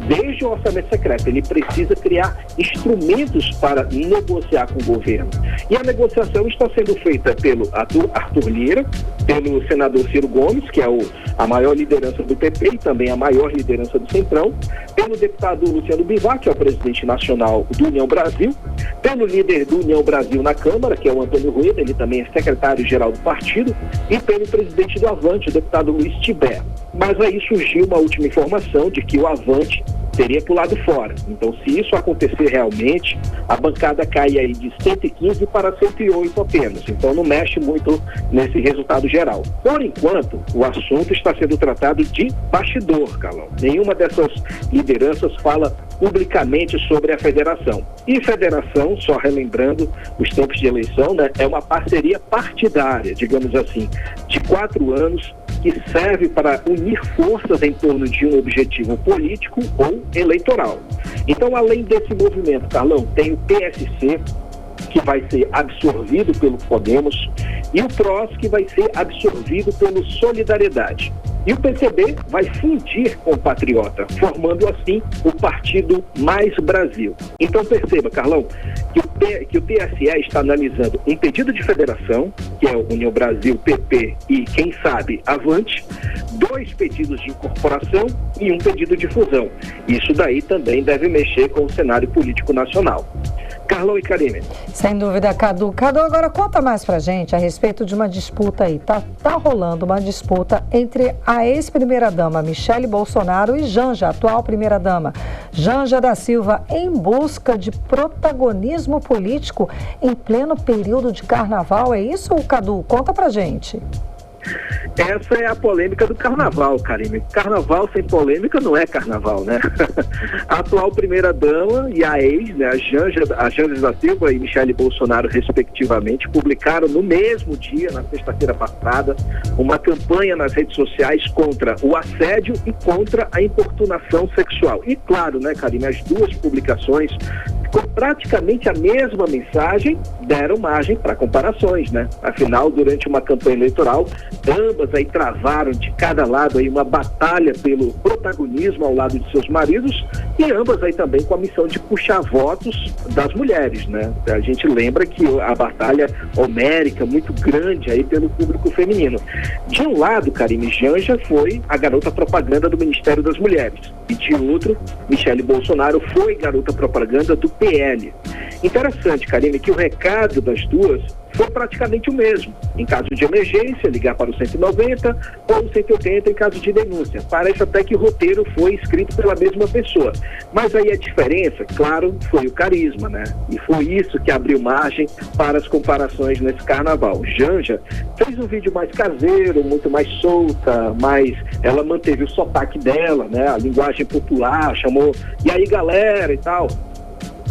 desde o orçamento secreto. Ele precisa criar instrumentos para negociar com o governo. E a negociação está sendo feita pelo Arthur Lira, pelo senador Ciro Gomes, que é a maior liderança do PP e também a maior liderança do Centrão, pelo deputado Luciano Bivar, que é o presidente nacional do União Brasil, pelo líder do União Brasil na Câmara, que é o Antônio Rueda, ele também é secretário-geral do partido, e pelo presidente do Avante, o deputado Luiz Tibé. Mas aí surgiu uma última informação de que o Avante teria pulado fora. Então, se isso acontecer realmente, a bancada cai aí de 115 para 108 apenas. Então, não mexe muito nesse resultado geral. Por enquanto, o assunto está sendo tratado de bastidor, Carlão. Nenhuma dessas lideranças fala publicamente sobre a federação. E federação, só relembrando os tempos de eleição, né, é uma parceria partidária, digamos assim, de 4 anos, que serve para unir forças em torno de um objetivo político ou eleitoral. Então, além desse movimento, Carlão, tem o PSC, que vai ser absorvido pelo Podemos, e o PROS, que vai ser absorvido pelo Solidariedade. E o PCB vai fundir com o Patriota, formando assim o Partido Mais Brasil. Então perceba, Carlão, que o TSE está analisando um pedido de federação, que é o União Brasil, PP e, quem sabe, Avante, 2 pedidos de incorporação e um pedido de fusão. Isso daí também deve mexer com o cenário político nacional. Carlão e Karine. Sem dúvida, Cadu. Cadu, agora conta mais pra gente a respeito de uma disputa aí. Tá rolando uma disputa entre a ex-primeira-dama Michele Bolsonaro e Janja, atual primeira-dama Janja da Silva, em busca de protagonismo político em pleno período de carnaval. É isso, Cadu? Conta pra gente. Essa é a polêmica do carnaval, Karine. Carnaval sem polêmica não é carnaval, né? A atual primeira-dama e a ex, né, a Janja da Silva e Michele Bolsonaro, respectivamente, publicaram no mesmo dia, na sexta-feira passada, uma campanha nas redes sociais contra o assédio e contra a importunação sexual. E claro, né, Karine, as duas publicações com praticamente a mesma mensagem, deram margem para comparações, né? Afinal, durante uma campanha eleitoral, ambas aí travaram de cada lado aí uma batalha pelo protagonismo ao lado de seus maridos e ambas aí também com a missão de puxar votos das mulheres, né? A gente lembra que a batalha homérica muito grande aí pelo público feminino. De um lado, Karine, Janja foi a garota propaganda do Ministério das Mulheres e de outro, Michele Bolsonaro foi garota propaganda do PL. Interessante, Karine, que o recado das duas foi praticamente o mesmo. Em caso de emergência, ligar para o 190 ou o 180 em caso de denúncia. Parece até que o roteiro foi escrito pela mesma pessoa. Mas aí a diferença, claro, foi o carisma, né? E foi isso que abriu margem para as comparações nesse carnaval. Janja fez um vídeo mais caseiro, muito mais solta, mas ela manteve o sotaque dela, né? A linguagem popular, chamou, e aí galera e tal.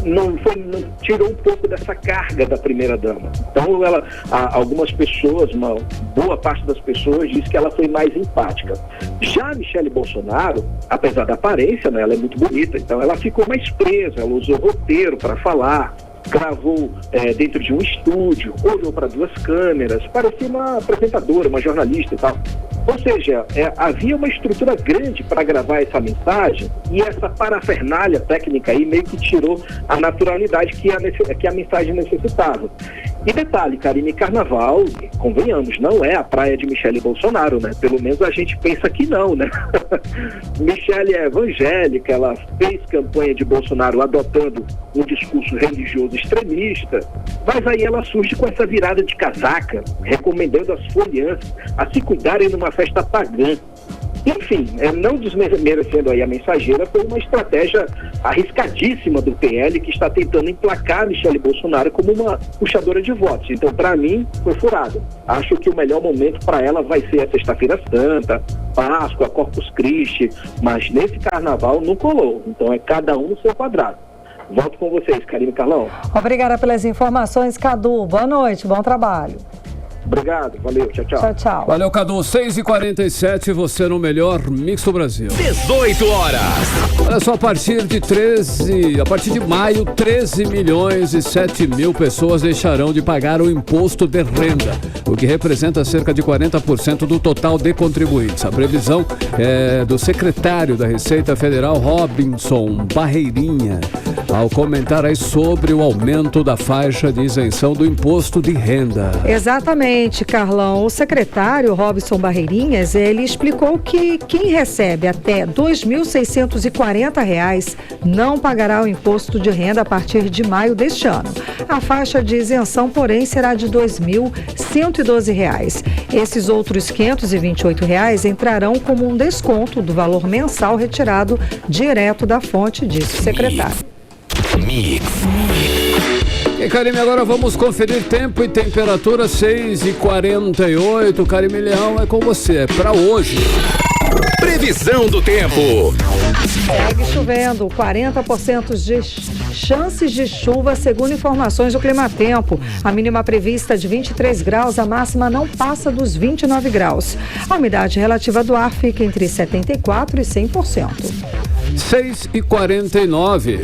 não tirou um pouco dessa carga da primeira-dama. Então, algumas pessoas, uma boa parte das pessoas, diz que ela foi mais empática. Já a Michele Bolsonaro, apesar da aparência, né, ela é muito bonita, então ela ficou mais presa, ela usou roteiro para falar, gravou dentro de um estúdio, olhou para 2 câmeras, parecia uma apresentadora, uma jornalista e tal. Ou seja, havia uma estrutura grande para gravar essa mensagem e essa parafernália técnica aí meio que tirou a naturalidade que a mensagem necessitava. E detalhe, Karine, Carnaval, convenhamos, não é a praia de Michele Bolsonaro, né? Pelo menos a gente pensa que não, né? Michele é evangélica, ela fez campanha de Bolsonaro adotando um discurso religioso extremista, mas aí ela surge com essa virada de casaca, recomendando às folianças a se cuidarem numa festa pagã. Enfim, não desmerecendo aí a Mensageira, foi uma estratégia arriscadíssima do PL, que está tentando emplacar a Michele Bolsonaro como uma puxadora de votos. Então, para mim, foi furado. Acho que o melhor momento para ela vai ser a Sexta-feira Santa, Páscoa, Corpus Christi, mas nesse Carnaval não colou. Então, é cada um no seu quadrado. Volto com vocês, Karine e Carlão. Obrigada pelas informações, Cadu. Boa noite, bom trabalho. Obrigado, valeu, tchau, tchau. Tchau, tchau. Valeu, Cadu. 6h47, você no melhor Mix do Brasil. 18 horas. Olha só, a partir de maio, 13 milhões e 7 mil pessoas deixarão de pagar o imposto de renda, o que representa cerca de 40% do total de contribuintes. A previsão é do secretário da Receita Federal, Robinson Barreirinha, ao comentar aí sobre o aumento da faixa de isenção do imposto de renda. Exatamente, Carlão. O secretário Robinson Barreirinhas, ele explicou que quem recebe até R$ 2.640 não pagará o imposto de renda a partir de maio deste ano. A faixa de isenção, porém, será de R$ 2.112. Esses outros R$ 528 entrarão como um desconto do valor mensal retirado direto da fonte, disse o secretário. E Karime, agora vamos conferir tempo e temperatura. 6h48. Karime Leão, é com você, é pra hoje. Previsão do tempo. Segue chovendo, 40% de chances de chuva, segundo informações do Climatempo. A mínima prevista de 23 graus, a máxima não passa dos 29 graus. A umidade relativa do ar fica entre 74% e 100%. 6h49.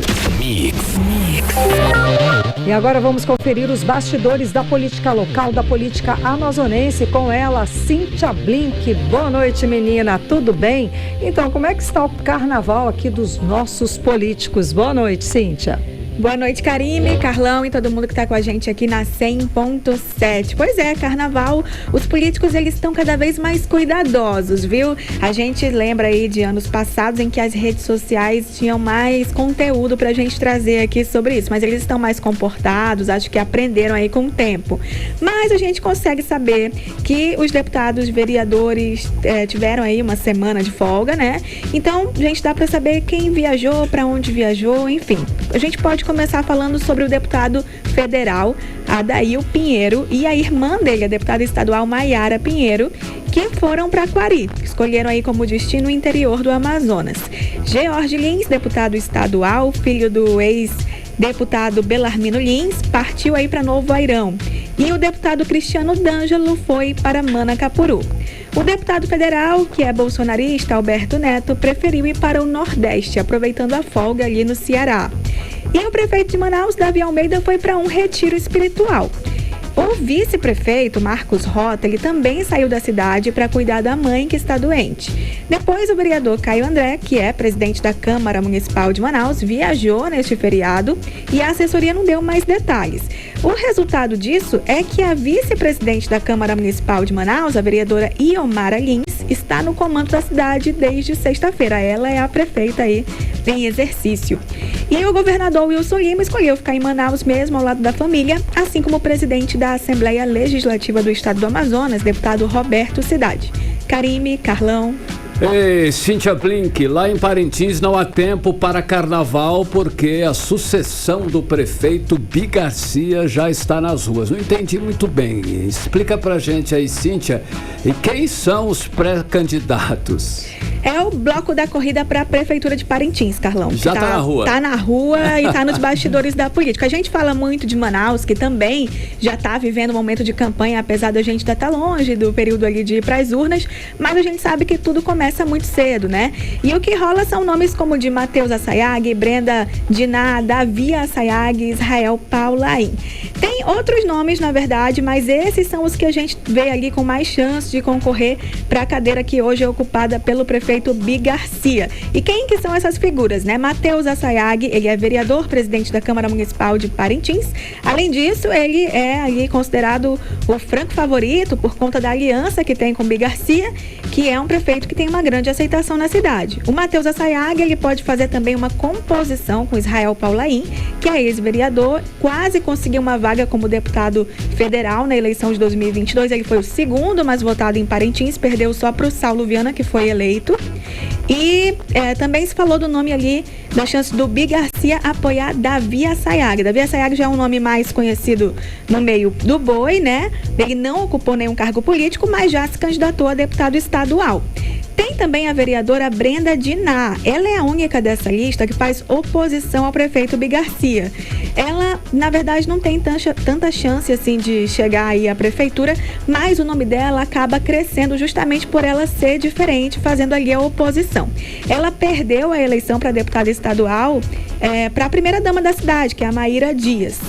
E agora vamos conferir os bastidores da política local, da política amazonense, com ela, Cíntia Blink. Boa noite, menina, tudo bem? Então, como é que está o carnaval aqui dos nossos políticos? Boa noite, Cíntia. Boa noite, Karime, Carlão e todo mundo que está com a gente aqui na 100.7. Pois é, carnaval, os políticos eles estão cada vez mais cuidadosos, viu? A gente lembra aí de anos passados em que as redes sociais tinham mais conteúdo pra gente trazer aqui sobre isso, mas eles estão mais comportados, acho que aprenderam aí com o tempo. Mas a gente consegue saber que os deputados, vereadores tiveram aí uma semana de folga, né? Então, a gente dá pra saber quem viajou, pra onde viajou, enfim. A gente pode começar falando sobre o deputado federal Adail Pinheiro e a irmã dele, a deputada estadual Maiara Pinheiro, que foram para Quari. Escolheram aí como destino o interior do Amazonas. George Lins, deputado estadual, filho do ex-deputado Belarmino Lins, partiu aí para Novo Airão. E o deputado Cristiano D'Angelo foi para Manacapuru. O deputado federal, que é bolsonarista, Alberto Neto, preferiu ir para o Nordeste, aproveitando a folga ali no Ceará. E o prefeito de Manaus, Davi Almeida, foi para um retiro espiritual. O vice-prefeito, Marcos Rota, ele também saiu da cidade para cuidar da mãe que está doente. Depois, o vereador Caio André, que é presidente da Câmara Municipal de Manaus, viajou neste feriado e a assessoria não deu mais detalhes. O resultado disso é que a vice-presidente da Câmara Municipal de Manaus, a vereadora Iomara Lins, está no comando da cidade desde sexta-feira. Ela é a prefeita aí em exercício. E aí o governador Wilson Lima escolheu ficar em Manaus mesmo, ao lado da família, assim como o presidente da Assembleia Legislativa do Estado do Amazonas, deputado Roberto Cidade. Karime, Carlão. Ei, Cíntia Blink, lá em Parintins não há tempo para carnaval porque a sucessão do prefeito Bi Garcia já está nas ruas. Não entendi muito bem. Explica pra gente aí, Cíntia, e quem são os pré-candidatos? É o bloco da corrida para a Prefeitura de Parintins, Carlão. Já tá na rua. Tá na rua e tá nos bastidores da política. A gente fala muito de Manaus, que também já tá vivendo um momento de campanha, apesar da gente estar longe do período ali de ir para as urnas, mas a gente sabe que tudo começa muito cedo, né? E o que rola são nomes como de Matheus Assayag, Brenda Diná, Davi Assayag, Israel Paulaim. Tem outros nomes, na verdade, mas esses são os que a gente vê ali com mais chance de concorrer para a cadeira que hoje é ocupada pelo prefeito Bi Garcia. E quem que são essas figuras, né? Matheus Assayag, ele é vereador, presidente da Câmara Municipal de Parintins. Além disso, ele é ali considerado o franco favorito por conta da aliança que tem com Bi Garcia, que é um prefeito que tem uma grande aceitação na cidade. O Matheus Assayag, ele pode fazer também uma composição com Israel Paulaim, que é ex-vereador, quase conseguiu uma vaga como deputado federal na eleição de 2022. Ele foi o segundo mais votado em Parintins, perdeu só para o Saulo Viana, que foi eleito. E também se falou do nome ali, da chance do Bi Garcia apoiar Davi Assayag. Davi Assayag já é um nome mais conhecido no meio do boi, né? Ele não ocupou nenhum cargo político, mas já se candidatou a deputado estadual. Tem também a vereadora Brenda Diná. Ela é a única dessa lista que faz oposição ao prefeito Bi Garcia. Ela, na verdade, não tem tanta chance assim de chegar aí à prefeitura, mas o nome dela acaba crescendo justamente por ela ser diferente, fazendo ali a oposição. Ela perdeu a eleição para deputada estadual para a primeira-dama da cidade, que é a Maíra Dias.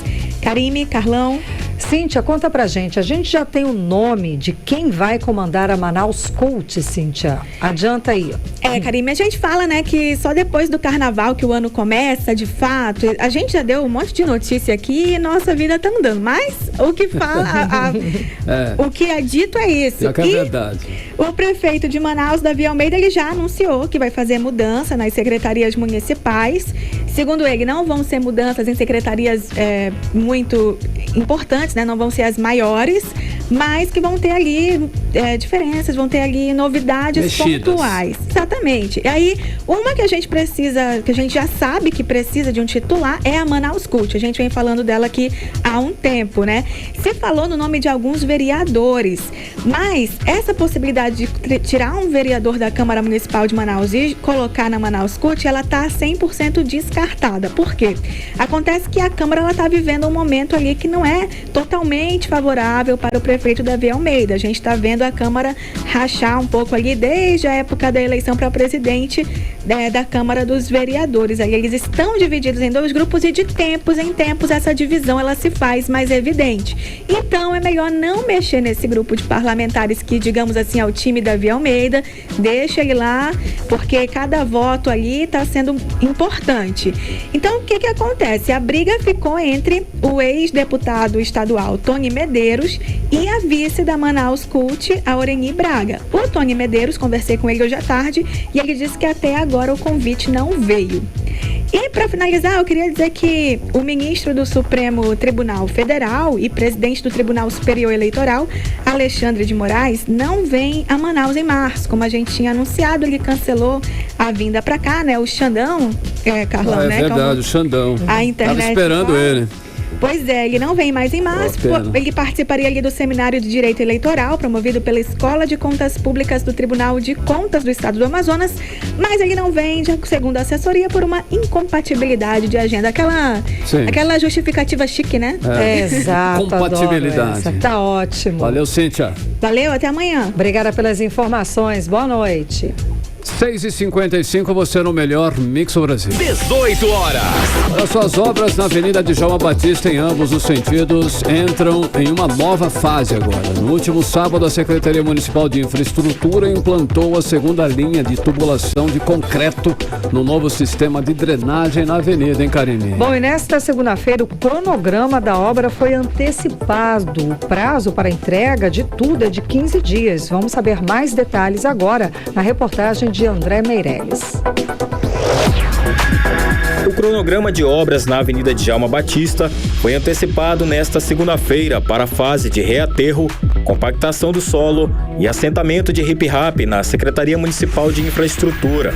Karime, Carlão. Cíntia, conta pra gente. A gente já tem o nome de quem vai comandar a Manaus Cult, Cíntia. Adianta aí. Karime, a gente fala, né, que só depois do carnaval que o ano começa, de fato. A gente já deu um monte de notícia aqui e nossa vida tá andando. Mas o que fala, o que é dito é isso. Já que é verdade. O prefeito de Manaus, Davi Almeida, ele já anunciou que vai fazer mudança nas secretarias municipais. Segundo ele, não vão ser mudanças em secretarias muito importantes, né? Não vão ser as maiores, mas que vão ter ali diferenças, vão ter ali novidades mexidas. Pontuais. Exatamente. E aí, uma que a gente precisa, que a gente já sabe que precisa de um titular é a Manaus Cult. A gente vem falando dela aqui há um tempo, né? Se falou no nome de alguns vereadores, mas essa possibilidade de tirar um vereador da Câmara Municipal de Manaus e colocar na Manaus Cult, ela tá 100% descartada. Por quê? Acontece que a Câmara, ela tá vivendo um momento ali que não é totalmente favorável para o prefeito Davi Almeida. A gente está vendo a Câmara rachar um pouco ali desde a época da eleição para presidente da Câmara dos Vereadores. Aí eles estão divididos em dois grupos e de tempos em tempos essa divisão ela se faz mais evidente. Então é melhor não mexer nesse grupo de parlamentares que, digamos assim, é o time Davi Almeida. Deixa ele lá, porque cada voto ali está sendo importante. Então o que acontece? A briga ficou entre o ex-deputado estadual Tony Medeiros e a vice da Manaus Cult, a Oreni Braga. O Tony Medeiros, conversei com ele hoje à tarde e ele disse que até agora o convite não veio. E para finalizar, eu queria dizer que o ministro do Supremo Tribunal Federal e presidente do Tribunal Superior Eleitoral, Alexandre de Moraes, não vem a Manaus em março, como a gente tinha anunciado. Ele cancelou a vinda para cá, né? O Xandão, Carlão, né? É verdade, o Xandão. A internet. Tava esperando ele. Pois é, ele não vem mais em março. Ele participaria ali do Seminário de Direito Eleitoral, promovido pela Escola de Contas Públicas do Tribunal de Contas do Estado do Amazonas, mas ele não vem, segundo a assessoria, por uma incompatibilidade de agenda. Aquela justificativa chique, né? Exato. Compatibilidade. Tá ótimo. Valeu, Cíntia. Valeu, até amanhã. Obrigada pelas informações. Boa noite. 6h55, você no melhor Mix Brasil. 18 horas. As suas obras na Avenida Djalma Batista, em ambos os sentidos, entram em uma nova fase agora. No último sábado, a Secretaria Municipal de Infraestrutura implantou a segunda linha de tubulação de concreto no novo sistema de drenagem na avenida, hein, Karine? Bom, e nesta segunda-feira, o cronograma da obra foi antecipado. O prazo para entrega de tudo é de 15 dias. Vamos saber mais detalhes agora na reportagem de André Meirelles. O cronograma de obras na Avenida Djalma Batista foi antecipado nesta segunda-feira para a fase de reaterro, compactação do solo e assentamento de hip-rap na Secretaria Municipal de Infraestrutura.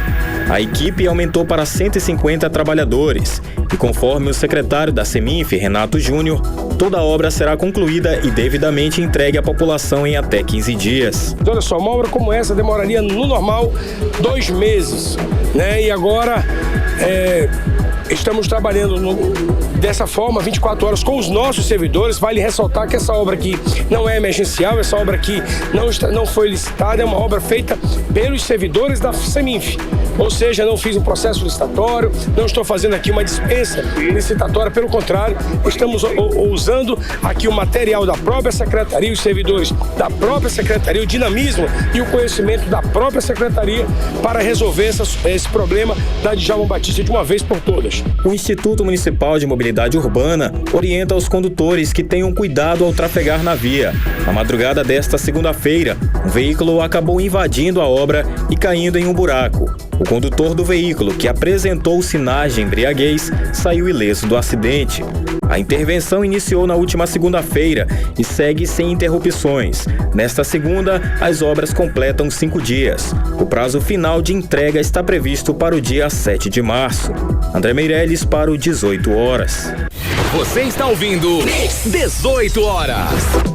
A equipe aumentou para 150 trabalhadores e, conforme o secretário da Seminf, Renato Júnior, toda a obra será concluída e devidamente entregue à população em até 15 dias. Olha só, uma obra como essa demoraria no normal 2 meses, né? E agora estamos trabalhando dessa forma, 24 horas, com os nossos servidores. Vale ressaltar que essa obra aqui não é emergencial, essa obra aqui não foi licitada, é uma obra feita pelos servidores da Seminf. Ou seja, não fiz um processo licitatório, não estou fazendo aqui uma dispensa licitatória, pelo contrário, estamos usando aqui o material da própria secretaria, os servidores da própria secretaria, o dinamismo e o conhecimento da própria secretaria para resolver esse problema da Djalma Batista de uma vez por todas. O Instituto Municipal de Mobilidade Urbana orienta os condutores que tenham cuidado ao trafegar na via. Na madrugada desta segunda-feira, um veículo acabou invadindo a obra e caindo em um buraco. O condutor do veículo, que apresentou sinais de embriaguez, saiu ileso do acidente. A intervenção iniciou na última segunda-feira e segue sem interrupções. Nesta segunda, as obras completam 5 dias. O prazo final de entrega está previsto para o dia 7 de março. André Meirelles para o 18 horas. Você está ouvindo 18 horas.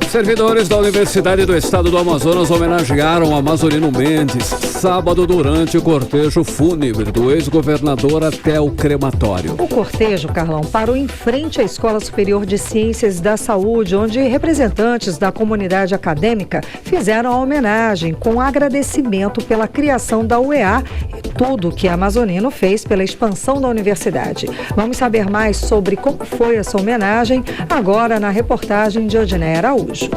Servidores da Universidade do Estado do Amazonas homenagearam Amazonino Mendes sábado durante o cortejo fúnebre do ex-governador até o crematório. O cortejo, Carlão, parou em frente à Escola Superior de Ciências da Saúde, onde representantes da comunidade acadêmica fizeram a homenagem com agradecimento pela criação da UEA e tudo que Amazonino fez pela expansão da universidade. Vamos saber mais sobre como foi essa homenagem agora na reportagem de Odiné Araújo.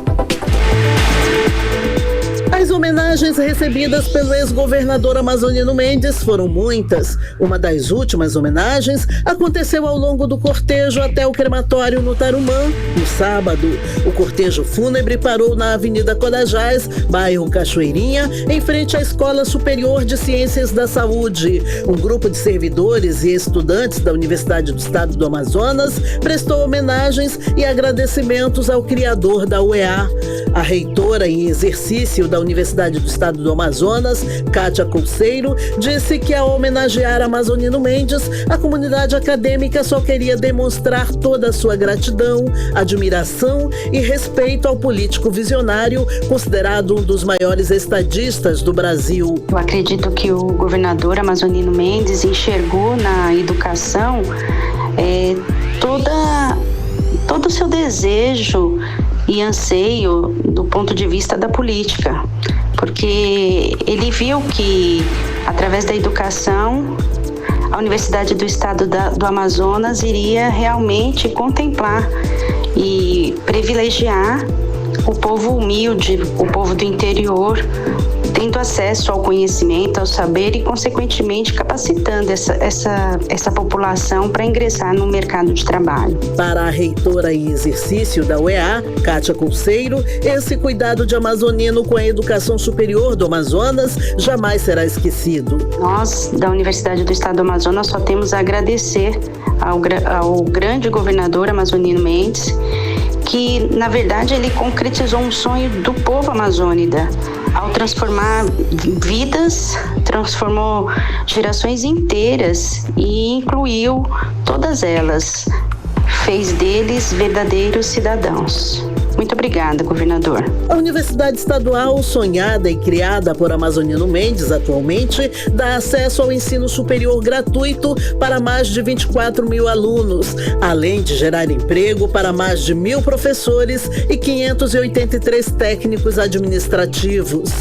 As homenagens recebidas pelo ex-governador Amazonino Mendes foram muitas. Uma das últimas homenagens aconteceu ao longo do cortejo até o crematório no Tarumã, no sábado. O cortejo fúnebre parou na Avenida Codajás, bairro Cachoeirinha, em frente à Escola Superior de Ciências da Saúde. Um grupo de servidores e estudantes da Universidade do Estado do Amazonas prestou homenagens e agradecimentos ao criador da UEA. A reitora em exercício da Universidade do Estado do Amazonas, Kátia Couceiro, disse que ao homenagear Amazonino Mendes, a comunidade acadêmica só queria demonstrar toda a sua gratidão, admiração e respeito ao político visionário, considerado um dos maiores estadistas do Brasil. Eu acredito que o governador Amazonino Mendes enxergou na educação todo o seu desejo e anseio do ponto de vista da política, porque ele viu que, através da educação, a Universidade do Estado do Amazonas iria realmente contemplar e privilegiar o povo humilde, o povo do interior, tendo acesso ao conhecimento, ao saber e, consequentemente, capacitando essa população para ingressar no mercado de trabalho. Para a reitora em exercício da UEA, Kátia Couceiro, esse cuidado de Amazonino com a educação superior do Amazonas jamais será esquecido. Nós, da Universidade do Estado do Amazonas, só temos a agradecer ao grande governador Amazonino Mendes, que, na verdade, ele concretizou um sonho do povo amazônida. Ao transformar vidas, transformou gerações inteiras e incluiu todas elas. Fez deles verdadeiros cidadãos. Muito obrigada, governador. A Universidade Estadual, sonhada e criada por Amazonino Mendes atualmente, dá acesso ao ensino superior gratuito para mais de 24 mil alunos, além de gerar emprego para mais de 1.000 professores e 583 técnicos administrativos.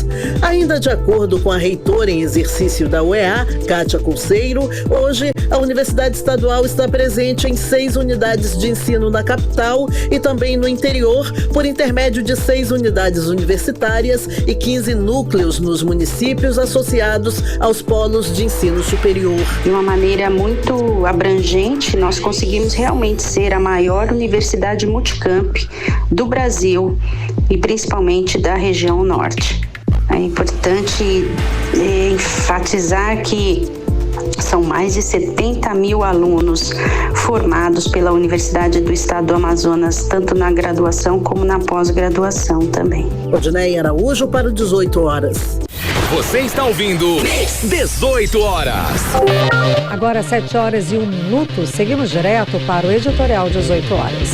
Ainda de acordo com a reitora em exercício da UEA, Kátia Couceiro, hoje a Universidade Estadual está presente em 6 unidades de ensino na capital e também no interior, por intermédio de 6 unidades universitárias e 15 núcleos nos municípios associados aos polos de ensino superior. De uma maneira muito abrangente, nós conseguimos realmente ser a maior universidade multicamp do Brasil e principalmente da região norte. É importante enfatizar que São mais de 70 mil alunos formados pela Universidade do Estado do Amazonas, tanto na graduação como na pós-graduação também. Odinei Araújo para o 18 horas. Você está ouvindo 18 horas. Agora 7 horas e 1 minuto. Seguimos direto para o editorial 18 horas.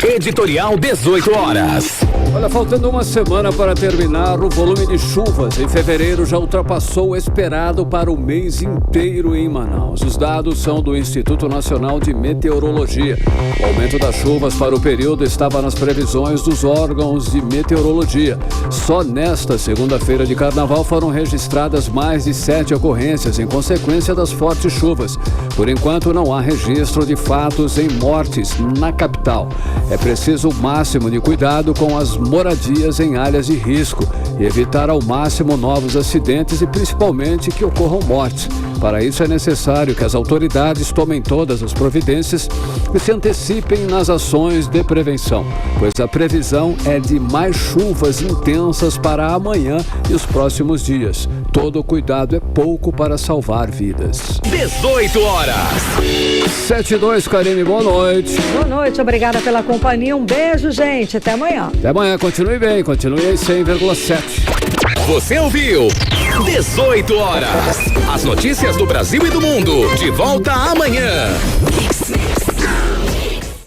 Editorial 18 horas. Olha, faltando uma semana para terminar, o volume de chuvas em fevereiro já ultrapassou o esperado para o mês inteiro em Manaus. Os dados são do Instituto Nacional de Meteorologia. O aumento das chuvas para o período estava nas previsões dos órgãos de meteorologia. Só nesta segunda-feira de carnaval foram registradas mais de 7 ocorrências em consequência das fortes chuvas. Por enquanto, não há registro de fatos em mortes na capital. É preciso o máximo de cuidado com as moradias em áreas de risco e evitar ao máximo novos acidentes e principalmente que ocorram mortes. Para isso é necessário que as autoridades tomem todas as providências e se antecipem nas ações de prevenção, pois a previsão é de mais chuvas intensas para amanhã e os próximos dias. Todo cuidado é pouco para salvar vidas. 18 horas. 7-2, Karine, boa noite. Boa noite, obrigada pela companhia. Um beijo, gente. Até amanhã. Até amanhã, continue bem, continue em 100,7. Você ouviu 18 horas. As notícias do Brasil e do mundo. De volta amanhã.